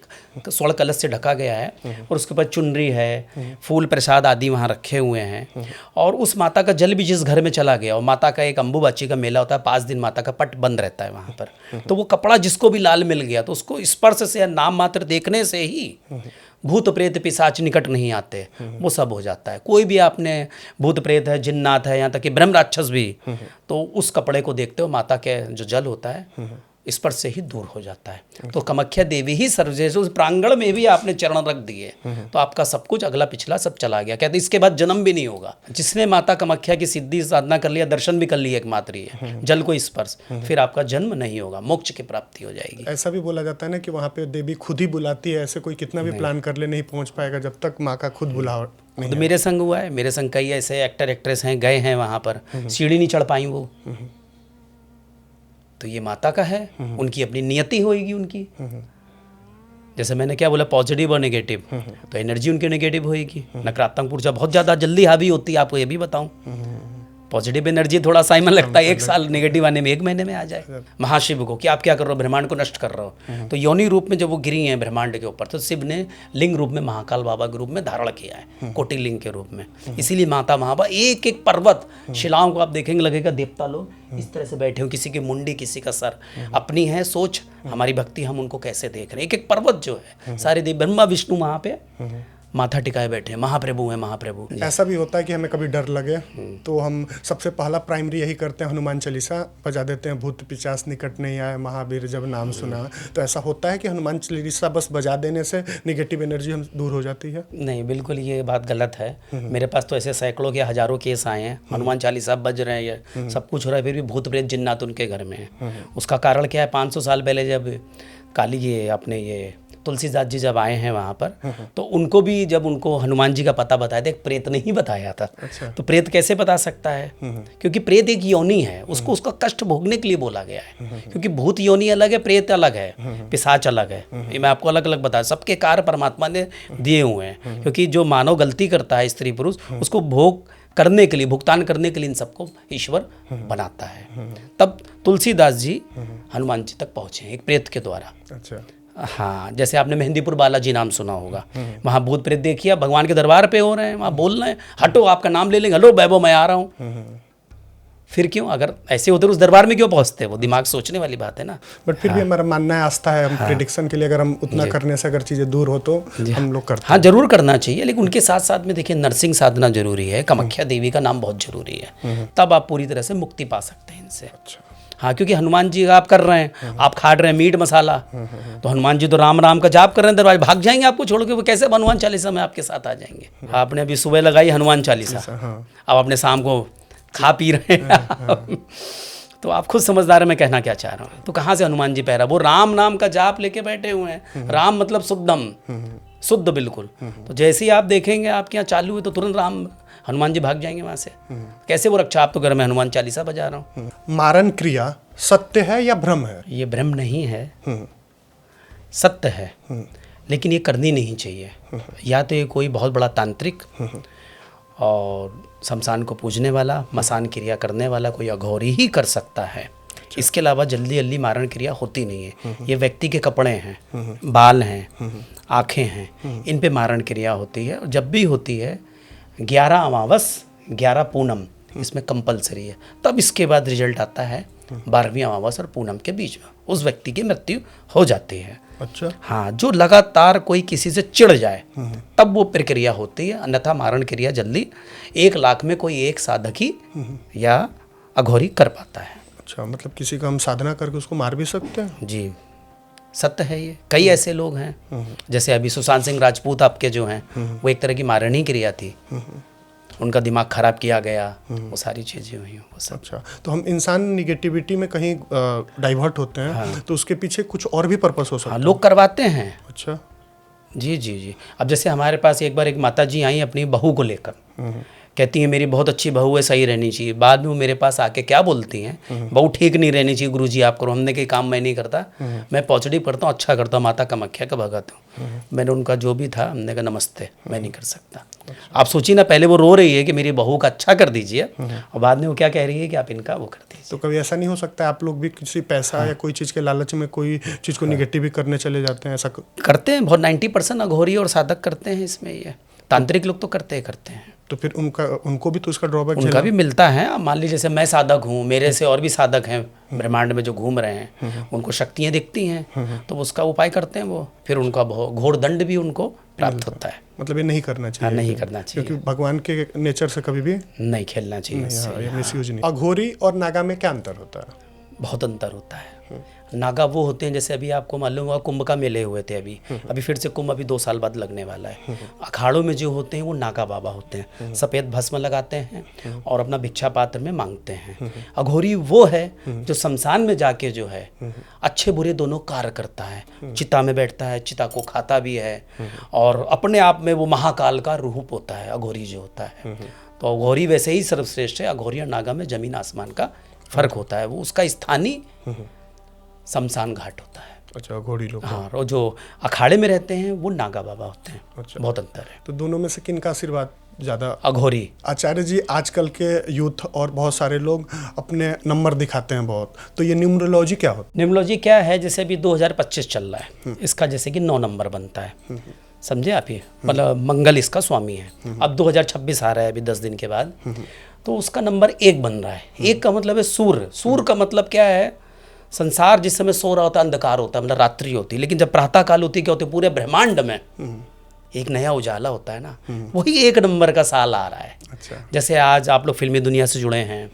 स्वर्ण कलश से ढका गया है और उसके ऊपर चुनरी है, फूल प्रसाद आदि वहाँ रखे हुए हैं। और उस माता का जल भी जिस घर में चला गया, और माता का एक अम्बुबाची का मेला होता है, 5 दिन माता का पट बंद रहता है वहाँ पर। तो वो कपड़ा जिसको भी लाल मिल गया तो उसको स्पर्श से या नाम मात्र देखने से ही भूत प्रेत पिशाच निकट नहीं आते, वो सब हो जाता है। कोई भी आपने भूत प्रेत है, जिन्नात है, यहाँ तक कि ब्रह्म राक्षस भी, तो उस कपड़े को देखते हो माता के जो जल होता है स्पर्श से ही दूर हो जाता है। तो कामाख्या देवी ही सर्वजैसे उस प्रांगण में भी आपने चरण रख दिए तो आपका सब कुछ अगला पिछला सब चला गया। कहते इसके बाद जन्म भी नहीं होगा। जिसने माता कामाख्या की सिद्धि साधना कर लिया, दर्शन भी कर लिया एकमात्र है जल को स्पर्श, फिर आपका जन्म नहीं होगा, मोक्ष की प्राप्ति हो जाएगी। ऐसा भी बोला जाता है ना कि वहाँ पे देवी खुद ही बुलाती है, ऐसे कोई कितना भी प्लान कर ले नहीं पहुँच पाएगा जब तक माँ का खुद बुलाव नहीं। तो मेरे संग हुआ है, मेरे संग कई ऐसे एक्टर एक्ट्रेस हैं, गए हैं वहाँ पर, सीढ़ी नहीं चढ़ पाई वो, तो ये माता का है, उनकी अपनी नियति होगी उनकी। जैसे मैंने क्या बोला, पॉजिटिव और नेगेटिव, तो एनर्जी उनकी नेगेटिव होगी। नकारात्मक ऊर्जा बहुत ज़्यादा जल्दी हावी होती है, आपको ये भी बताऊं। पॉजिटिव एनर्जी थोड़ा साइमन लगता है, 1 साल, नेगेटिव आने में 1 महीने में आ जाए। महाशिव को कि आप क्या कर रहे हो, ब्रह्मांड को नष्ट कर रहे हो। तो योनि रूप में जब वो गिरी हैं ब्रह्मांड के ऊपर, तो शिव ने लिंग रूप में महाकाल बाबा के रूप में धारण किया है, कोटि लिंग के रूप में। इसीलिए माता महाबा एक एक पर्वत शिलाओं को आप देखेंगे लगेगा देवता लोग इस तरह से बैठे हो, किसी की मुंडी, किसी का सर। अपनी है सोच, हमारी भक्ति, हम उनको कैसे देख रहे हैं। एक एक पर्वत जो है सारे देव, ब्रह्मा विष्णु वहाँ पे माथा टिकाए बैठे हैं, महाप्रभु है महाप्रभु। ऐसा भी होता है कि हमें कभी डर लगे तो हम सबसे पहला प्राइमरी यही करते हैं, हनुमान चालीसा बजा देते हैं, भूत पिशाच निकट नहीं आए, महावीर जब नाम सुना। तो ऐसा होता है कि हनुमान चालीसा बस बजा देने से निगेटिव एनर्जी हम दूर हो जाती है? नहीं, बिल्कुल ये बात गलत है। मेरे पास तो ऐसे सैकड़ों के हजारों केस आए हैं, हनुमान चालीसा बज रहे हैं, सब कुछ हो रहा है, फिर भी भूत प्रेत जिन्नात उनके घर में है। उसका कारण क्या है, 500 साल पहले जब काली ये अपने ये तुलसीदास जी जब आए हैं वहाँ पर, तो उनको भी जब उनको हनुमान जी का पता बताया था, एक प्रेत ने ही बताया था। अच्छा। तो प्रेत कैसे बता सकता है, क्योंकि प्रेत एक योनि है, उसको उसका कष्ट भोगने के लिए बोला गया है। क्योंकि भूत योनि अलग है, प्रेत अलग है, पिशाच अलग है। ये मैं आपको अलग अलग बताया, सबके कार्य परमात्मा ने दिए हुए हैं। क्योंकि जो मानव गलती करता है, स्त्री पुरुष, उसको भोग करने के लिए, भुगतान करने के लिए इन सबको ईश्वर बनाता है। तब तुलसीदास जी हनुमान जी तक पहुँचे एक प्रेत के द्वारा। अच्छा। हाँ, जैसे आपने मेहंदीपुर बालाजी नाम सुना होगा, वहाँ भूत प्रेत देखिए, भगवान के दरबार पे हो रहे हैं, वहाँ बोल रहे हैं, हटो आपका नाम ले लेंगे, हेलो वैभव मैं आ रहा हूँ। फिर क्यों, अगर ऐसे उधर उस दरबार में क्यों पहुँचते, वो दिमाग सोचने वाली बात है ना। बट फिर भी हमारा मानना है, आस्था है, हम प्रेडिक्शन के लिए अगर हम उतना करने से अगर चीज़ें दूर हो तो हम लोग करते हैं। हाँ, जरूर करना चाहिए, लेकिन उनके साथ साथ में देखिए नरसिंह साधना जरूरी है, कामाख्या देवी का नाम बहुत जरूरी है, तब आप पूरी तरह से मुक्ति पा सकते हैं इनसे। हाँ, क्योंकि हनुमान जी आप कर रहे हैं, आप खा रहे हैं मीट मसाला, तो हनुमान जी तो राम राम का जाप कर रहे हैं, दरवाजे भाग जाएंगे आपको छोड़ के। वो कैसे हनुमान चालीसा में आपके साथ आ जाएंगे। आपने अभी सुबह लगाई हनुमान चालीसा, अब अपने शाम को खा पी रहे हैं तो आप खुद समझदार है मैं कहना क्या चाह रहा हूँ। तो कहाँ से हनुमान जी पैरा, वो राम नाम का जाप लेके बैठे हुए हैं। राम मतलब शुद्धम, शुद्ध बिल्कुल। तो जैसे ही आप देखेंगे आपके यहाँ चालू है तो तुरंत राम हनुमान जी भाग जाएंगे वहाँ से। कैसे वो रक्षा, आप तो घर में हनुमान चालीसा बजा रहा हूँ। मारण क्रिया सत्य है या भ्रम है? ये भ्रम नहीं है, सत्य है, लेकिन ये करनी नहीं चाहिए। या तो ये कोई बहुत बड़ा तांत्रिक और शमशान को पूजने वाला, मसान क्रिया करने वाला कोई अघोरी ही कर सकता है। इसके अलावा जल्दी जल्दी मारण क्रिया होती नहीं है। ये व्यक्ति के कपड़े हैं, बाल हैं, आँखें हैं, इन पे मारण क्रिया होती है। और जब भी होती है 11 अमावस 11 पूनम इसमें कंपलसरी है। तब इसके बाद रिजल्ट आता है 12वीं अमावस और पूनम के बीच में उस व्यक्ति की मृत्यु हो जाती है। अच्छा। हाँ, जो लगातार कोई किसी से चिढ़ जाए तब वो प्रक्रिया होती है, अन्यथा मारण क्रिया जल्दी 1 लाख में कोई एक साधक ही या अघोरी कर पाता है। अच्छा, मतलब किसी का हम साधना करके उसको मार भी सकते हैं? जी, सत्य है ये। कई ऐसे लोग हैं, जैसे अभी सुशांत सिंह राजपूत आपके जो हैं, वो एक तरह की मारणी क्रिया थी, उनका दिमाग खराब किया गया, वो सारी चीज़ें हुई वो सब। अच्छा, तो हम इंसान निगेटिविटी में कहीं डाइवर्ट होते हैं, तो उसके पीछे कुछ और भी पर्पस हो सकता है? हाँ, लोग करवाते हैं। अच्छा। जी जी जी। अब जैसे हमारे पास एक बार एक माता जी आई अपनी बहू को लेकर, कहती हैं मेरी बहुत अच्छी बहू है, सही रहनी चाहिए। बाद में वो मेरे पास आके क्या बोलती हैं, बहू ठीक नहीं रहनी चाहिए गुरुजी आप करो। हमने कहीं काम मैं नहीं करता, मैं पॉजिटिव करता हूँ, अच्छा करता हूँ, माता कामाख्या का भगत हूँ। मैंने उनका जो भी था, हमने कहा नमस्ते, मैं नहीं कर सकता। आप सोचिए ना, पहले वो रो रही है कि मेरी बहू का अच्छा कर दीजिए, और बाद में वो क्या कह रही है कि आप इनका वो कर दीजिए। तो कभी ऐसा नहीं हो सकता आप लोग भी किसी पैसा या कोई चीज़ के लालच में कोई चीज़ को निगेटिव भी करने चले जाते हैं? ऐसा करते हैं बहुत, 90% अघोरी और साधक करते हैं इसमें। ये तांत्रिक लोग तो करते ही करते हैं। तो फिर उनको भी तो इसका ड्रॉबैक उनका भी मिलता है। अब मान लीजिए जैसे मैं साधक हूँ, मेरे से और भी साधक हैं ब्रह्मांड में जो घूम रहे हैं, उनको शक्तियाँ दिखती हैं, तो उसका उपाय करते हैं वो, फिर उनका घोर दंड भी उनको प्राप्त होता है। मतलब ये नहीं करना चाहिए। नहीं करना चाहिए, क्योंकि भगवान के नेचर से कभी भी नहीं खेलना चाहिए इससे। ये मिसयूज नहीं। अघोरी और नागा में क्या अंतर होता है? बहुत अंतर होता है। नागा वो होते हैं, जैसे अभी आपको मालूम हुआ कुंभ का मेले हुए थे अभी फिर से कुंभ अभी 2 साल बाद लगने वाला है। अखाड़ों में जो होते हैं वो नागा बाबा होते हैं, सफ़ेद भस्म लगाते हैं और अपना भिक्षा पात्र में मांगते हैं। अघोरी वो है जो शमशान में जाके जो है अच्छे बुरे दोनों कार्य करता है, चिता में बैठता है, चिता को खाता भी है, और अपने आप में वो महाकाल का रूप होता है अघोरी जो होता है। तो अघोरी वैसे ही सर्वश्रेष्ठ है। अघोरी और नागा में जमीन आसमान का फर्क होता है। वो उसका स्थानीय शमशान घाट होता है। अच्छा, अघोरी लोग। हाँ, और जो अखाड़े में रहते हैं वो नागा बाबा होते हैं। अच्छा, बहुत अंतर है। तो दोनों में से किन का आशीर्वाद ज़्यादा? अघोरी। आचार्य जी, आजकल के यूथ और बहुत सारे लोग अपने नंबर दिखाते हैं बहुत, तो ये न्यूमरोलॉजी क्या होता है? न्यूमरोलॉजी क्या है? जैसे अभी 2025 चल रहा है, इसका जैसे कि 9 नंबर बनता है, समझे आप? ये मतलब मंगल इसका स्वामी है। अब 2026 आ रहा है अभी 10 दिन के बाद, तो उसका नंबर 1 बन रहा है। 1 का मतलब है सूर्य। सूर्य का मतलब क्या है? संसार जिस समय सो रहा होता है अंधकार होता है, मतलब रात्रि होती है, लेकिन जब प्रातः काल होती है क्या होती है? पूरे ब्रह्मांड में एक नया उजाला होता है ना, वही 1 नंबर का साल आ रहा है। अच्छा। जैसे आज आप लोग फिल्मी दुनिया से जुड़े हैं,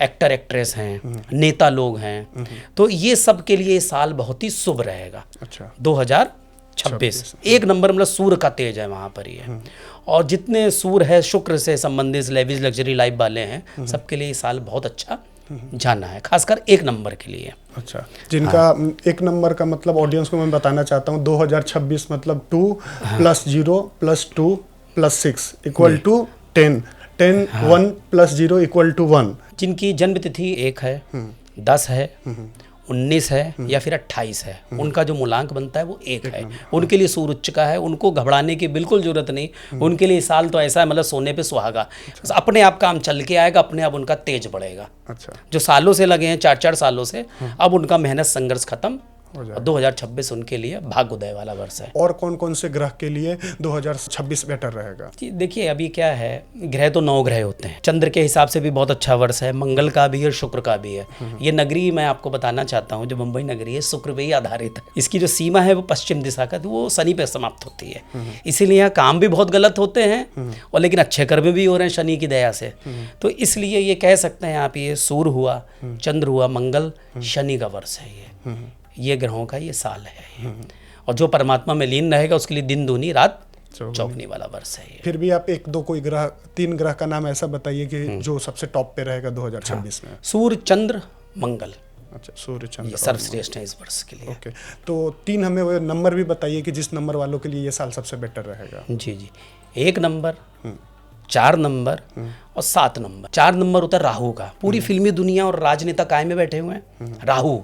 एक्टर एक्ट्रेस हैं, नेता लोग हैं, तो ये सब के लिए ये साल बहुत ही शुभ रहेगा। अच्छा। 2026 1 नंबर मतलब सूर्य का तेज है वहाँ पर ही है। और जितने सूर्य है शुक्र से संबंधित लेविज लग्जरी लाइफ वाले हैं, सबके लिए ये साल बहुत अच्छा जाना है, खासकर 1 नंबर के लिए। अच्छा, जिनका 1 नंबर का मतलब ऑडियंस को मैं बताना चाहता हूँ, 2026 मतलब 2 + 0 + 2 + 6 = 10, 10 1 + 0 = 1। जिनकी जन्म तिथि 1 है, 10 है, 19 है या फिर 28 है, उनका जो मूलांक बनता है वो 1 है। उनके लिए सूर्य उच्च का है, उनको घबराने की बिल्कुल जरूरत नहीं। उनके लिए साल तो ऐसा है मतलब सोने पे सुहागा, अपने आप काम चल के आएगा, अपने आप उनका तेज बढ़ेगा। अच्छा। जो सालों से लगे हैं 4-4 सालों से, अब उनका मेहनत संघर्ष खत्म। 2026 उनके लिए भाग्योदय वाला वर्ष है। और कौन कौन से ग्रह के लिए 2026 बेटर रहेगा? देखिए अभी क्या है, ग्रह तो 9 ग्रह होते हैं। चंद्र के हिसाब से भी बहुत अच्छा वर्ष है, मंगल का भी और शुक्र का भी है। ये नगरी मैं आपको बताना चाहता हूँ, जो मुंबई नगरी है शुक्र पे ही आधारित है। इसकी जो सीमा है वो पश्चिम दिशा का, तो वो शनि पे समाप्त होती है। इसीलिए यहाँ काम भी बहुत गलत होते हैं, और लेकिन अच्छे कर्म भी हो रहे हैं शनि की दया से। तो इसलिए ये कह सकते हैं आप, ये सूर्य हुआ, चंद्र हुआ, मंगल, शनि का वर्ष है ये ग्रहों का ये साल है। और जो परमात्मा में लीन रहेगा उसके लिए दिन दूनी रात चौगनी वाला वर्ष है ये। फिर भी आप 1-2 कोई ग्रह, 3 ग्रह का नाम ऐसा बताइए कि जो सबसे टॉप पे रहेगा 2026 में। सूर्य, चंद्र, मंगल। अच्छा, सूर्य, चंद्र, सर्वश्रेष्ठ है इस वर्ष के लिए। ओके, तो 3 हमें वो नंबर भी बताइए कि जिस नंबर वालों के लिए ये साल सबसे बेटर रहेगा। जी, 1 नंबर, 4 नंबर और 7 नंबर। 4 नंबर होता है राहु का। पूरी फिल्मी दुनिया और राजनेता काय में बैठे हुए हैं? राहु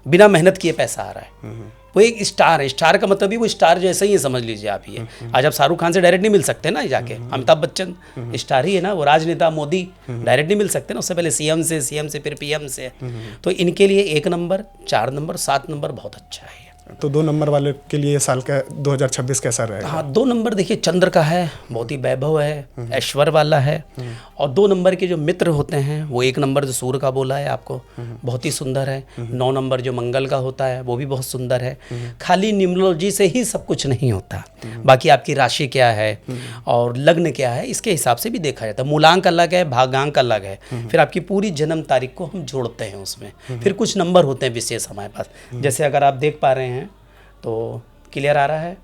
बिना मेहनत किए पैसा आ रहा है। वो एक स्टार है। स्टार का मतलब भी वो स्टार जैसे ही समझ लीजिए आप। ये आज आप शाहरुख खान से डायरेक्ट नहीं मिल सकते ना जाके, अमिताभ बच्चन स्टार ही है ना, वो राजनेता मोदी डायरेक्ट नहीं मिल सकते ना, उससे पहले सीएम से फिर पीएम से। तो इनके लिए 1 नंबर, 4 नंबर, 7 नंबर बहुत अच्छा है। तो 2 नंबर वाले के लिए साल का 2026 कैसा रहेगा? हाँ, 2 नंबर देखिए चंद्र का है, बहुत ही वैभव है, ऐश्वर्य वाला है। और 2 नंबर के जो मित्र होते हैं, वो 1 नंबर जो सूर्य का बोला है आपको, बहुत ही सुंदर है। 9 नंबर जो मंगल का होता है वो भी बहुत सुंदर है। खाली न्यूमरोलॉजी से ही सब कुछ नहीं होता, बाकी आपकी राशि क्या है और लग्न क्या है, इसके हिसाब से भी देखा जाता है। मूलांक अलग है, भागांक अलग है, फिर आपकी पूरी जन्म तारीख को हम जोड़ते हैं उसमें। फिर कुछ नंबर होते हैं विशेष हमारे पास, जैसे अगर आप देख पा रहे हैं तो क्लियर आ रहा है,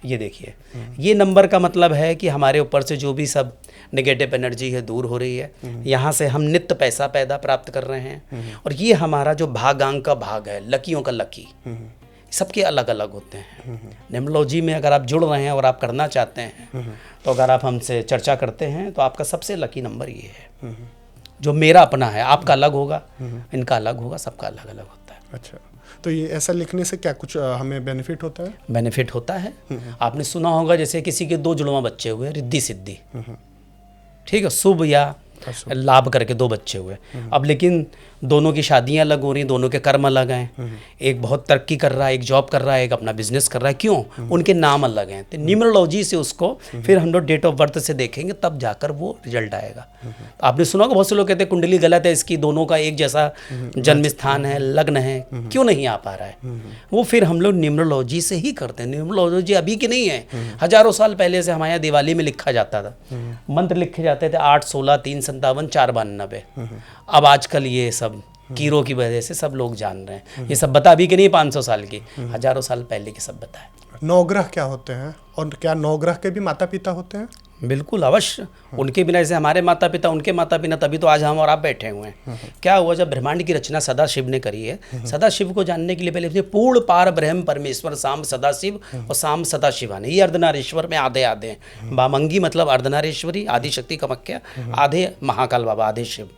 ये देखिए, ये नंबर का मतलब है कि हमारे ऊपर से जो भी सब नेगेटिव एनर्जी है दूर हो रही है। यहाँ से हम नित्य पैसा पैदा प्राप्त कर रहे हैं। और ये हमारा जो भागांक का भाग है, लकियों का लकी, सबके अलग अलग होते हैं। न्यूमरोलॉजी में अगर आप जुड़ रहे हैं और आप करना चाहते हैं, तो अगर आप हमसे चर्चा करते हैं तो आपका सबसे लकी नंबर ये है। जो मेरा अपना है, आपका अलग होगा, इनका अलग होगा, सबका अलग अलग होता है। अच्छा, तो ये ऐसा लिखने से क्या कुछ हमें बेनिफिट होता है? बेनिफिट होता है। आपने सुना होगा जैसे किसी के 2 जुड़वा बच्चे हुए, रिद्धि सिद्धि, ठीक है, शुभ या लाभ करके 2 बच्चे हुए। अब लेकिन दोनों की शादियां अलग हो रही हैं, दोनों के कर्म अलग हैं। एक बहुत तरक्की कर रहा है, एक जॉब कर रहा है, एक अपना बिजनेस कर रहा है। क्यों? उनके नाम अलग हैं। तो न्यूमरोलॉजी से उसको फिर हम लोग डेट ऑफ बर्थ से देखेंगे, तब जाकर वो रिजल्ट आएगा। तो आपने सुना होगा बहुत से लोग कहते हैं कुंडली गलत है इसकी, दोनों का एक जैसा जन्म स्थान है, लग्न है, क्यों नहीं आ पा रहा है? वो फिर हम लोग न्यूमरोलॉजी से ही करते हैं। न्यूमरोलॉजी अभी की नहीं है, हजारों साल पहले से हमारे यहाँ दिवाली में लिखा जाता था, मंत्र लिखे जाते थे 8, 16, 3, 57, 4, 92। अब आजकल ये सब कीरो की वजह से सब लोग जान रहे हैं। ये सब बता अभी के नहीं 500 साल की, हजारों साल पहले की सब बता है। नवग्रह क्या होते हैं और क्या नवग्रह के भी माता पिता होते हैं? बिल्कुल अवश्य, उनके बिना जैसे हमारे माता पिता उनके माता पिता, तभी तो आज हम और आप बैठे हुए हैं। क्या हुआ, जब ब्रह्मांड की रचना सदा शिव ने करी है, सदा शिव को जानने के लिए पहले पूर्ण पार ब्रह्म परमेश्वर साम सदा शिव और साम सदा शिवानी, ये अर्धनारीश्वर में आधे आधे हैं। बामंगी मतलब अर्धनारीश्वरी, आदि शक्ति कामाख्या, आधे महाकाल बाबा, आधे शिव।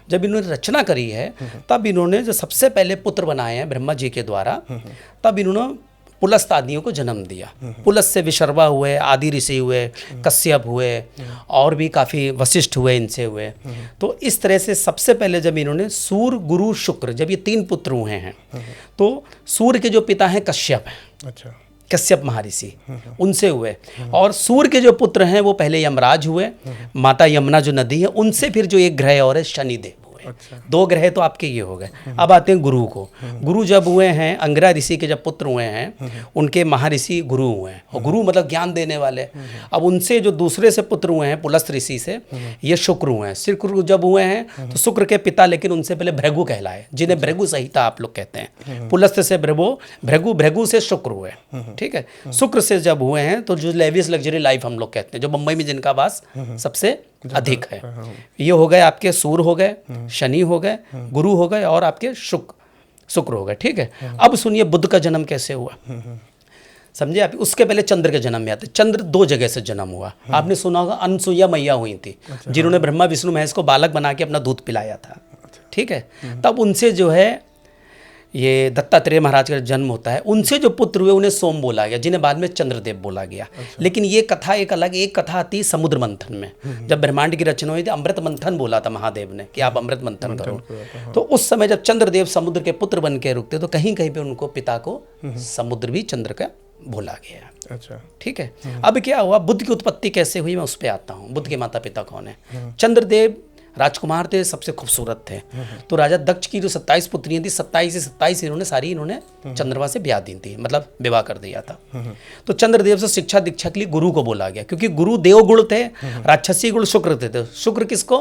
जब इन्होंने रचना करी है तब इन्होंने जो सबसे पहले पुत्र बनाए हैं ब्रह्मा जी के द्वारा, तब इन्होंने पुलस्त आदियों को जन्म दिया। पुलस्त से विशर्वा हुए, आदि ऋषि हुए, कश्यप हुए, और भी काफ़ी वशिष्ठ हुए, इनसे हुए। तो इस तरह से सबसे पहले जब इन्होंने सूर्य, गुरु, शुक्र, जब ये 3 पुत्र हुए हैं, तो सूर्य के जो पिता हैं कश्यप हैं। अच्छा। कश्यप महर्षि, उनसे हुए। और सूर्य के जो पुत्र हैं वो पहले यमराज हुए, माता यमुना जो नदी है उनसे फिर जो एक ग्रह और है शनिदेव। अच्छा। 2 ग्रह तो आपके ये हो गए। अब आते हैं गुरु को। गुरु जब हुए हैं, अंगिरा ऋषि के जब पुत्र हुए हैं, उनके महर्षि गुरु हुए हैं, और गुरु मतलब ज्ञान देने वाले। अब उनसे जो दूसरे से पुत्र हुए हैं पुलस्त ऋषि से, ये शुक्र हुए हैं। शुक्र जब हुए हैं तो शुक्र के पिता लेकिन उनसे पहले भृगु कहलाए, जिन्हें भृगु संहिता आप लोग कहते हैं। पुलस्त से भृगु, भृगु से शुक्र हुए। ठीक है। शुक्र से जब हुए हैं तो जो लेवियस लग्जरी लाइफ हम लोग कहते हैं, जो मुंबई में जिनका वास सबसे अधिक है, ये हो गए आपके सूर्य हो गए, शनि हो गए, गुरु हो गए, और आपके शुक्र हो गए। ठीक है। अब सुनिए बुध का जन्म कैसे हुआ, समझे आप? उसके पहले चंद्र के जन्म में आते। चंद्र 2 जगह से जन्म हुआ। आपने सुना होगा अनसुईया मैया हुई थी, जिन्होंने ब्रह्मा विष्णु महेश को बालक बना के अपना दूध पिलाया था। ठीक है। तब उनसे जो है ये दत्तात्रेय महाराज का जन्म होता है। उनसे जो पुत्र हुए उन्हें सोम बोला गया, जिन्हें बाद में चंद्रदेव बोला गया। लेकिन ये कथा एक अलग, एक कथा आती है समुद्र मंथन में। जब ब्रह्मांड की रचना हुई थी, अमृत मंथन बोला था महादेव ने कि आप अमृत मंथन करो। तो उस समय जब चंद्रदेव समुद्र के पुत्र बन के रुकते, तो कहीं कहीं पे उनको पिता को समुद्र भी चंद्र का बोला गया। अच्छा। ठीक है। अब क्या हुआ, बुद्ध की उत्पत्ति कैसे हुई, मैं उस पर आता हूँ। बुद्ध के माता पिता कौन है? चंद्रदेव राजकुमार थे, सबसे खूबसूरत थे। तो राजा दक्ष की जो 27 पुत्रियां थी, 27 से 27 इन्होंने चंद्रमा से ब्याह दी थी, मतलब विवाह कर दिया था। तो चंद्रदेव से शिक्षा दीक्षा के लिए गुरु को बोला गया, क्योंकि गुरु देव गुण थे, राक्षसी गुण शुक्र थे। तो शुक्र किसको?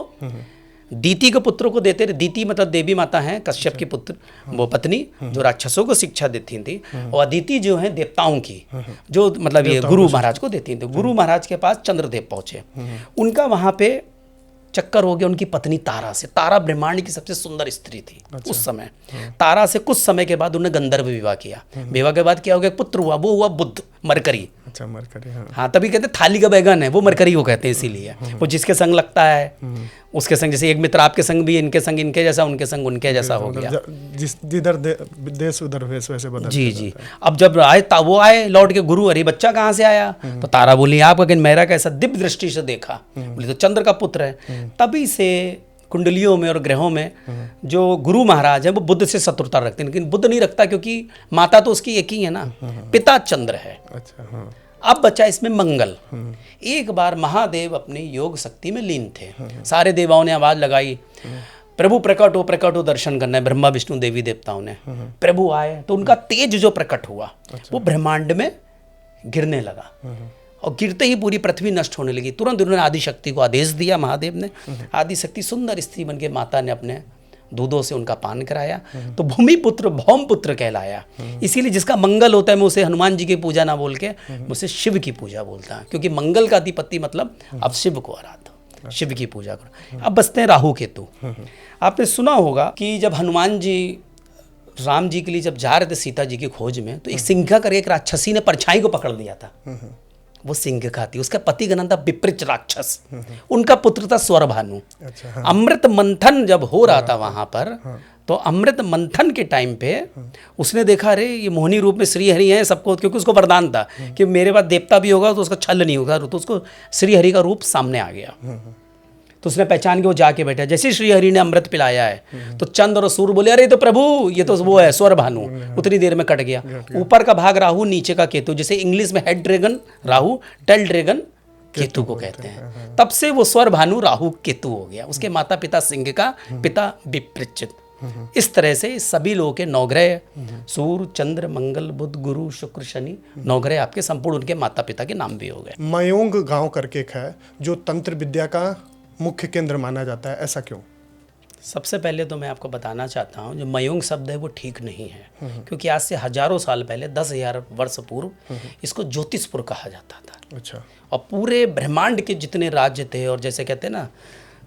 दीति के पुत्रों को देते थे। दीति मतलब देवी माता हैं, कश्यप की पुत्र, वो पत्नी जो राक्षसों को शिक्षा देती थी। और अदिति जो है देवताओं की, जो मतलब ये गुरु महाराज को देती थी। गुरु महाराज के पास चंद्रदेव पहुंचे, उनका वहां पे चक्कर हो गया उनकी पत्नी तारा से। तारा ब्रह्मांड की सबसे सुंदर स्त्री थी। अच्छा। उस समय तारा से कुछ समय के बाद उन्हें गंधर्व विवाह किया। विवाह के बाद क्या हो गया, पुत्र हुआ, वो हुआ बुध, मरकरी। अच्छा, मरकरी। हाँ, तभी कहते हैं थाली का बैगन है वो, मरकरी को कहते हैं इसीलिए। वो जिसके संग लगता है उसके संग, जैसे एक मित्र आपके संग भी, इनके संग इनके जैसा, उनके संग उनके जैसा हो गया। जिधर देश उधर वेश वैसे बदल। जी जी। अब जब वो आए लौट के, गुरु, अरे बच्चा कहाँ से आया? तो तारा बोली आपका, लेकिन मेरा कैसा, दिव्य दृष्टि से देखा, बोले तो चंद्र का पुत्र है। तभी से कुंडलियों में और ग्रहों में जो गुरु महाराज है वो बुध से शत्रुता रखते हैं, लेकिन बुध नहीं रखता, क्योंकि माता तो उसकी एक ही है ना, पिता चंद्र है। अच्छा। हाँ। अब बचा इसमें मंगल। एक बार महादेव अपनी योग शक्ति में लीन थे। सारे देवाओं ने आवाज लगाई, प्रभु प्रकट हो, दर्शन करना है। ब्रह्मा विष्णु देवी देवताओं ने, प्रभु आए तो उनका तेज जो प्रकट हुआ वो ब्रह्मांड में गिरने लगा, और गिरते ही पूरी पृथ्वी नष्ट होने लगी। तुरंत उन्होंने आदि शक्ति को आदेश दिया, महादेव ने। आदि शक्ति सुंदर स्त्री बन के माता ने अपने दूधों से उनका पान कराया, तो भूमि पुत्र भौम पुत्र कहलाया। इसीलिए जिसका मंगल होता है मैं उसे हनुमान जी की पूजा ना बोल के मुझे शिव की पूजा बोलता है, क्योंकि मंगल का अधिपति मतलब अब शिव को आराधो, शिव की पूजा करो। अब बचते हैं राहु केतु। आपने सुना होगा कि जब हनुमान जी राम जी के लिए जब जा रहे थे सीता जी की खोज में, तो एक सिंघा करके एक राक्षसी ने परछाई को पकड़ लिया था। वो सिंह खाती, उसका पति का नाम था विपरीत राक्षस, उनका पुत्र था स्वरभानु। अच्छा। हाँ। अमृत मंथन जब हो रहा था वहां पर, तो अमृत मंथन के टाइम पे उसने देखा, अरे ये मोहिनी रूप में श्री हरि है सबको, क्योंकि उसको वरदान था कि मेरे पास देवता भी होगा तो उसका छल नहीं होगा, तो उसको श्री हरि का रूप सामने आ गया। तो तो उसने पहचान के वो जाके बैठा। जैसे श्री हरि ने अमृत पिलाया है तो चंद्र और सूर्य बोले अरे तो प्रभु ये तो वो है स्वर भानु, उतनी देर में कट गया। ऊपर का भाग राहु, नीचे का केतु, जैसे इंग्लिश में head dragon Rahu, tail dragon Ketu को कहते हैं। तब से वो स्वर भानु राहु केतु हो गया। उसके माता पिता सिंह का, पिता विपरीचित। इस तरह से सभी लोगों के नौग्रह सूर्य चंद्र मंगल बुध गुरु शुक्र शनि नौग्रह आपके संपूर्ण उनके माता पिता के नाम भी हो गए। मयोंग गांव करके एक है जो तंत्र विद्या का मुख्य केंद्र माना जाता है, ऐसा क्यों? सबसे पहले तो मैं आपको बताना चाहता हूँ जो मयोंग शब्द है वो ठीक नहीं है, क्योंकि आज से हजारों साल पहले 10,000 वर्ष पूर्व इसको ज्योतिषपुर कहा जाता था। अच्छा। और पूरे ब्रह्मांड के जितने राज्य थे और जैसे कहते हैं ना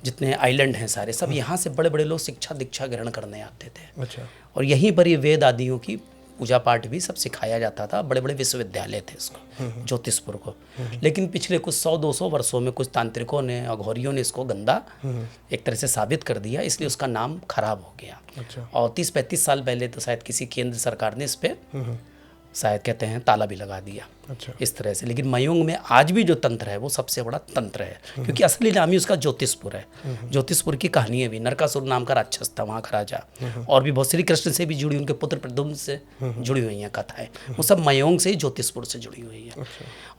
जितने आइलैंड हैं सारे, सब यहाँ से बड़े बड़े लोग शिक्षा दीक्षा ग्रहण करने आते थे। अच्छा। और यहीं पर ये वेद आदियों की पूजा पाठ भी सब सिखाया जाता था। बड़े बड़े विश्वविद्यालय थे इसको, ज्योतिषपुर को। लेकिन पिछले कुछ 100-200 वर्षों में कुछ तांत्रिकों ने अघोरियों ने इसको गंदा एक तरह से साबित कर दिया, इसलिए उसका नाम खराब हो गया। अच्छा। और 30-35 साल पहले तो शायद किसी केंद्र सरकार ने इस पर शायद कहते हैं ताला भी लगा दिया। अच्छा। इस तरह से। लेकिन मयोंग में आज भी जो तंत्र है वो सबसे बड़ा तंत्र है, क्योंकि असली नाम ही उसका ज्योतिषपुर है। ज्योतिषपुर की कहानी है भी, नरकासुर नाम का राक्षस था वहाँ का राजा, और भी बहुत श्री कृष्ण से भी जुड़ी, उनके पुत्र प्रद्युम्न से जुड़ी हुई हैं कथाएं, वो सब मयोंग से ही ज्योतिषपुर से जुड़ी हुई है।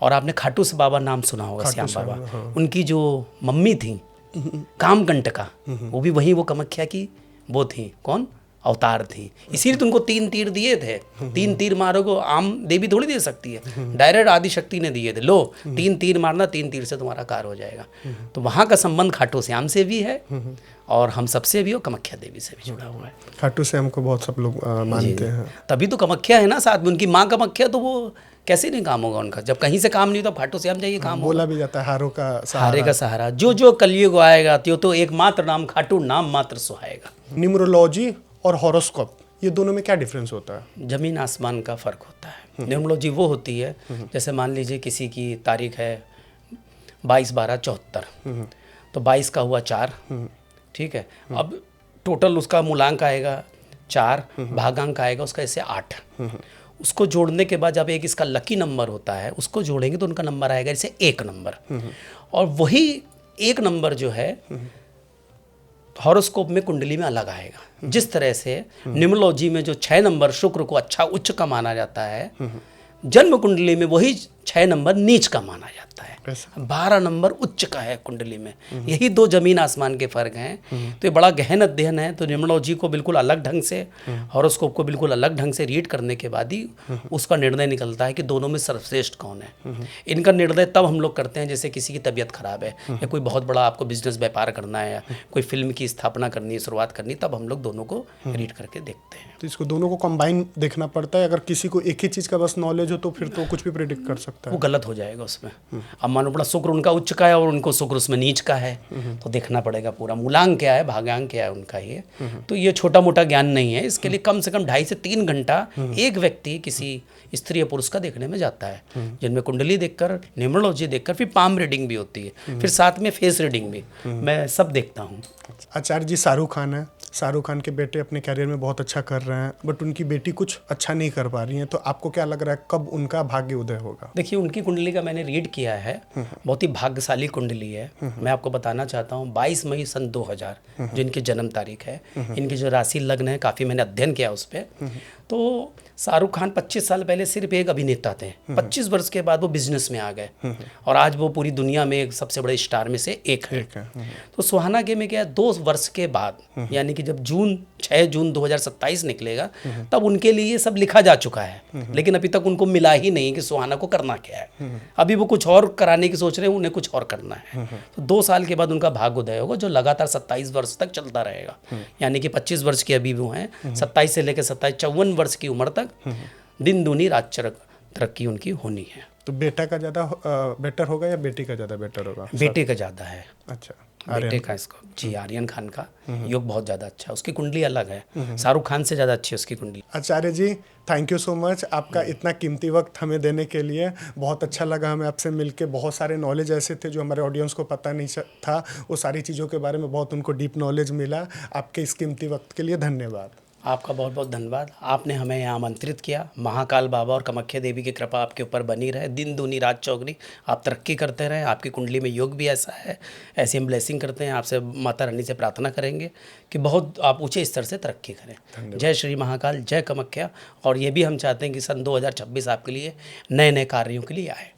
और आपने खाटू से बाबा नाम सुना होगा, श्याम बाबा, उनकी जो मम्मी थी कामकंटका, वो भी वही वो कामाख्या की वो थी, कौन अवतार थी। इसीलिए तो उनको 3 तीर दिए थे। 3 तीर मारो को आम देवी थोड़ी दे सकती है, डायरेक्ट आदि शक्ति ने दिए थे, लो 3 तीर मारना, 3 तीर से तुम्हारा कार्य हो जाएगा। तो वहाँ का संबंध खाटू श्याम से भी है और हम सबसे भी, और कामाख्या देवी से भी जुड़ा हुआ है। खाटू श्याम को बहुत सब लोग मानते हैं, तभी तो कामाख्या है ना साथ में, उनकी माँ कामाख्या, तो वो कैसे नहीं काम होगा उनका, जब कहीं से काम नहीं तो खाटू श्याम जाइए काम बोला भी जाता है हारों का हारे का सहारा। जो जो कलयुग आएगा त्यो तो एकमात्र नाम खाटू नाम मात्र सुहाएगा। न्यूमरोलॉजी और हॉरोस्कोप, ये दोनों में क्या डिफरेंस होता है? जमीन आसमान का फ़र्क होता है। न्यूमरोलॉजी वो होती है, जैसे मान लीजिए किसी की तारीख है 22/12/74, तो 22 का हुआ 4, ठीक है। अब टोटल उसका मूलांक आएगा 4, भागांक आएगा उसका ऐसे 8। उसको जोड़ने के बाद जब एक इसका लकी नंबर होता है उसको जोड़ेंगे तो उनका नंबर आएगा जैसे 1 नंबर। और वही 1 नंबर जो है हॉरोस्कोप में कुंडली में अलग आएगा। जिस तरह से न्यूमरोलॉजी में जो 6 नंबर शुक्र को अच्छा उच्च का माना जाता है, जन्म कुंडली में वही 6 नंबर नीच का माना जाता है, 12 नंबर उच्च का है कुंडली में। यही 2 जमीन आसमान के फर्क हैं। तो ये बड़ा गहन अध्ययन है। तो न्यूमरोलॉजी को बिल्कुल अलग ढंग से, हॉरोस्कोप को बिल्कुल अलग ढंग से रीड करने के बाद ही उसका निर्णय निकलता है कि दोनों में सर्वश्रेष्ठ कौन है। इनका निर्णय तब हम लोग करते हैं जैसे किसी की तबीयत खराब है या कोई बहुत बड़ा आपको बिजनेस व्यापार करना है या कोई फिल्म की स्थापना करनी है, शुरुआत करनी, तब हम लोग दोनों को रीड करके देखते हैं। तो इसको दोनों को कंबाइन देखना पड़ता है। अगर किसी को एक ही चीज़ का बस नॉलेज हो तो फिर तो कुछ भी प्रेडिक्ट कर सकता है, वो गलत हो जाएगा उसमें। अब मानो बड़ा शुक्र उनका उच्च का है और उनको शुक्र उसमें नीच का है, तो देखना पड़ेगा पूरा मूलांक क्या है, भागांक क्या है उनका। ये तो ये छोटा मोटा ज्ञान नहीं है। इसके लिए कम से कम 2.5 से 3 घंटा एक व्यक्ति किसी स्त्री या पुरुष का देखने में जाता है, जिनमें कुंडली देखकर, न्यूमरोलॉजी देखकर, फिर पाम रीडिंग भी होती है, फिर साथ में फेस रीडिंग भी, मैं सब देखता हूँ। आचार्य जी, शाहरुख खान है, शाहरुख खान के बेटे अपने कैरियर में बहुत अच्छा कर रहे हैं, बट उनकी बेटी कुछ अच्छा नहीं कर पा रही हैं, तो आपको क्या लग रहा है कब उनका भाग्य उदय होगा? देखिए, उनकी कुंडली का मैंने रीड किया है, बहुत ही भाग्यशाली कुंडली है। मैं आपको बताना चाहता हूँ 22 मई सन 2000 जो इनकी जन्म तारीख है, इनकी जो राशि लग्न है, काफ़ी मैंने अध्ययन किया उस पर। तो शाहरुख खान 25 साल पहले सिर्फ एक अभिनेता थे, 25 वर्ष के बाद वो बिजनेस में आ गए और आज वो पूरी दुनिया में एक सबसे बड़े स्टार में से एक है। तो सुहाना के में क्या है, 2 वर्ष के बाद यानी कि जब 6 जून 2027 निकलेगा तब उनके लिए ये सब लिखा जा चुका है, लेकिन अभी तक उनको मिला ही नहीं कि सुहाना को करना क्या है। अभी वो कुछ और कराने की सोच रहे हैं, उन्हें कुछ और करना है। तो 2 साल के बाद उनका भाग्य उदय होगा, जो लगातार 27 वर्ष तक चलता रहेगा। यानी कि 25 वर्ष के अभी वो हैं, 27 से लेकर 27 54 वर्ष की उम्र तक दिन दूनी रात तरक्की उनकी होनी है। तो बेटा का ज़्यादा बेटर होगा या बेटी का ज़्यादा बेटर होगा? बेटे का ज़्यादा है। अच्छा, बेटे का इसको जी, आर्यन खान का योग बहुत ज़्यादा अच्छा है, उसकी कुंडली अलग है, शाहरुख खान से ज़्यादा अच्छी है उसकी कुंडली। आचार्य जी, थैंक यू सो मच आपका इतना कीमती वक्त हमें देने के लिए। बहुत अच्छा लगा हमें आपसे मिलके। बहुत सारे नॉलेज ऐसे थे जो हमारे ऑडियंस को पता नहीं था, वो सारी चीज़ों के बारे में बहुत उनको डीप नॉलेज मिला। आपके इस कीमती वक्त के लिए धन्यवाद। आपका बहुत बहुत धन्यवाद। आपने हमें यहाँ आमंत्रित किया। महाकाल बाबा और कामाख्या देवी की कृपा आपके ऊपर बनी रहे, दिन दूनी रात चौगनी आप तरक्की करते रहें। आपकी कुंडली में योग भी ऐसा है, ऐसी हम ब्लेसिंग करते हैं। आपसे माता रानी से प्रार्थना करेंगे कि बहुत आप ऊंचे स्तर से तरक्की करें। जय श्री महाकाल, जय कामाख्या। और ये भी हम चाहते हैं कि सन 2026 आपके लिए नए नए कार्यों के लिए आए।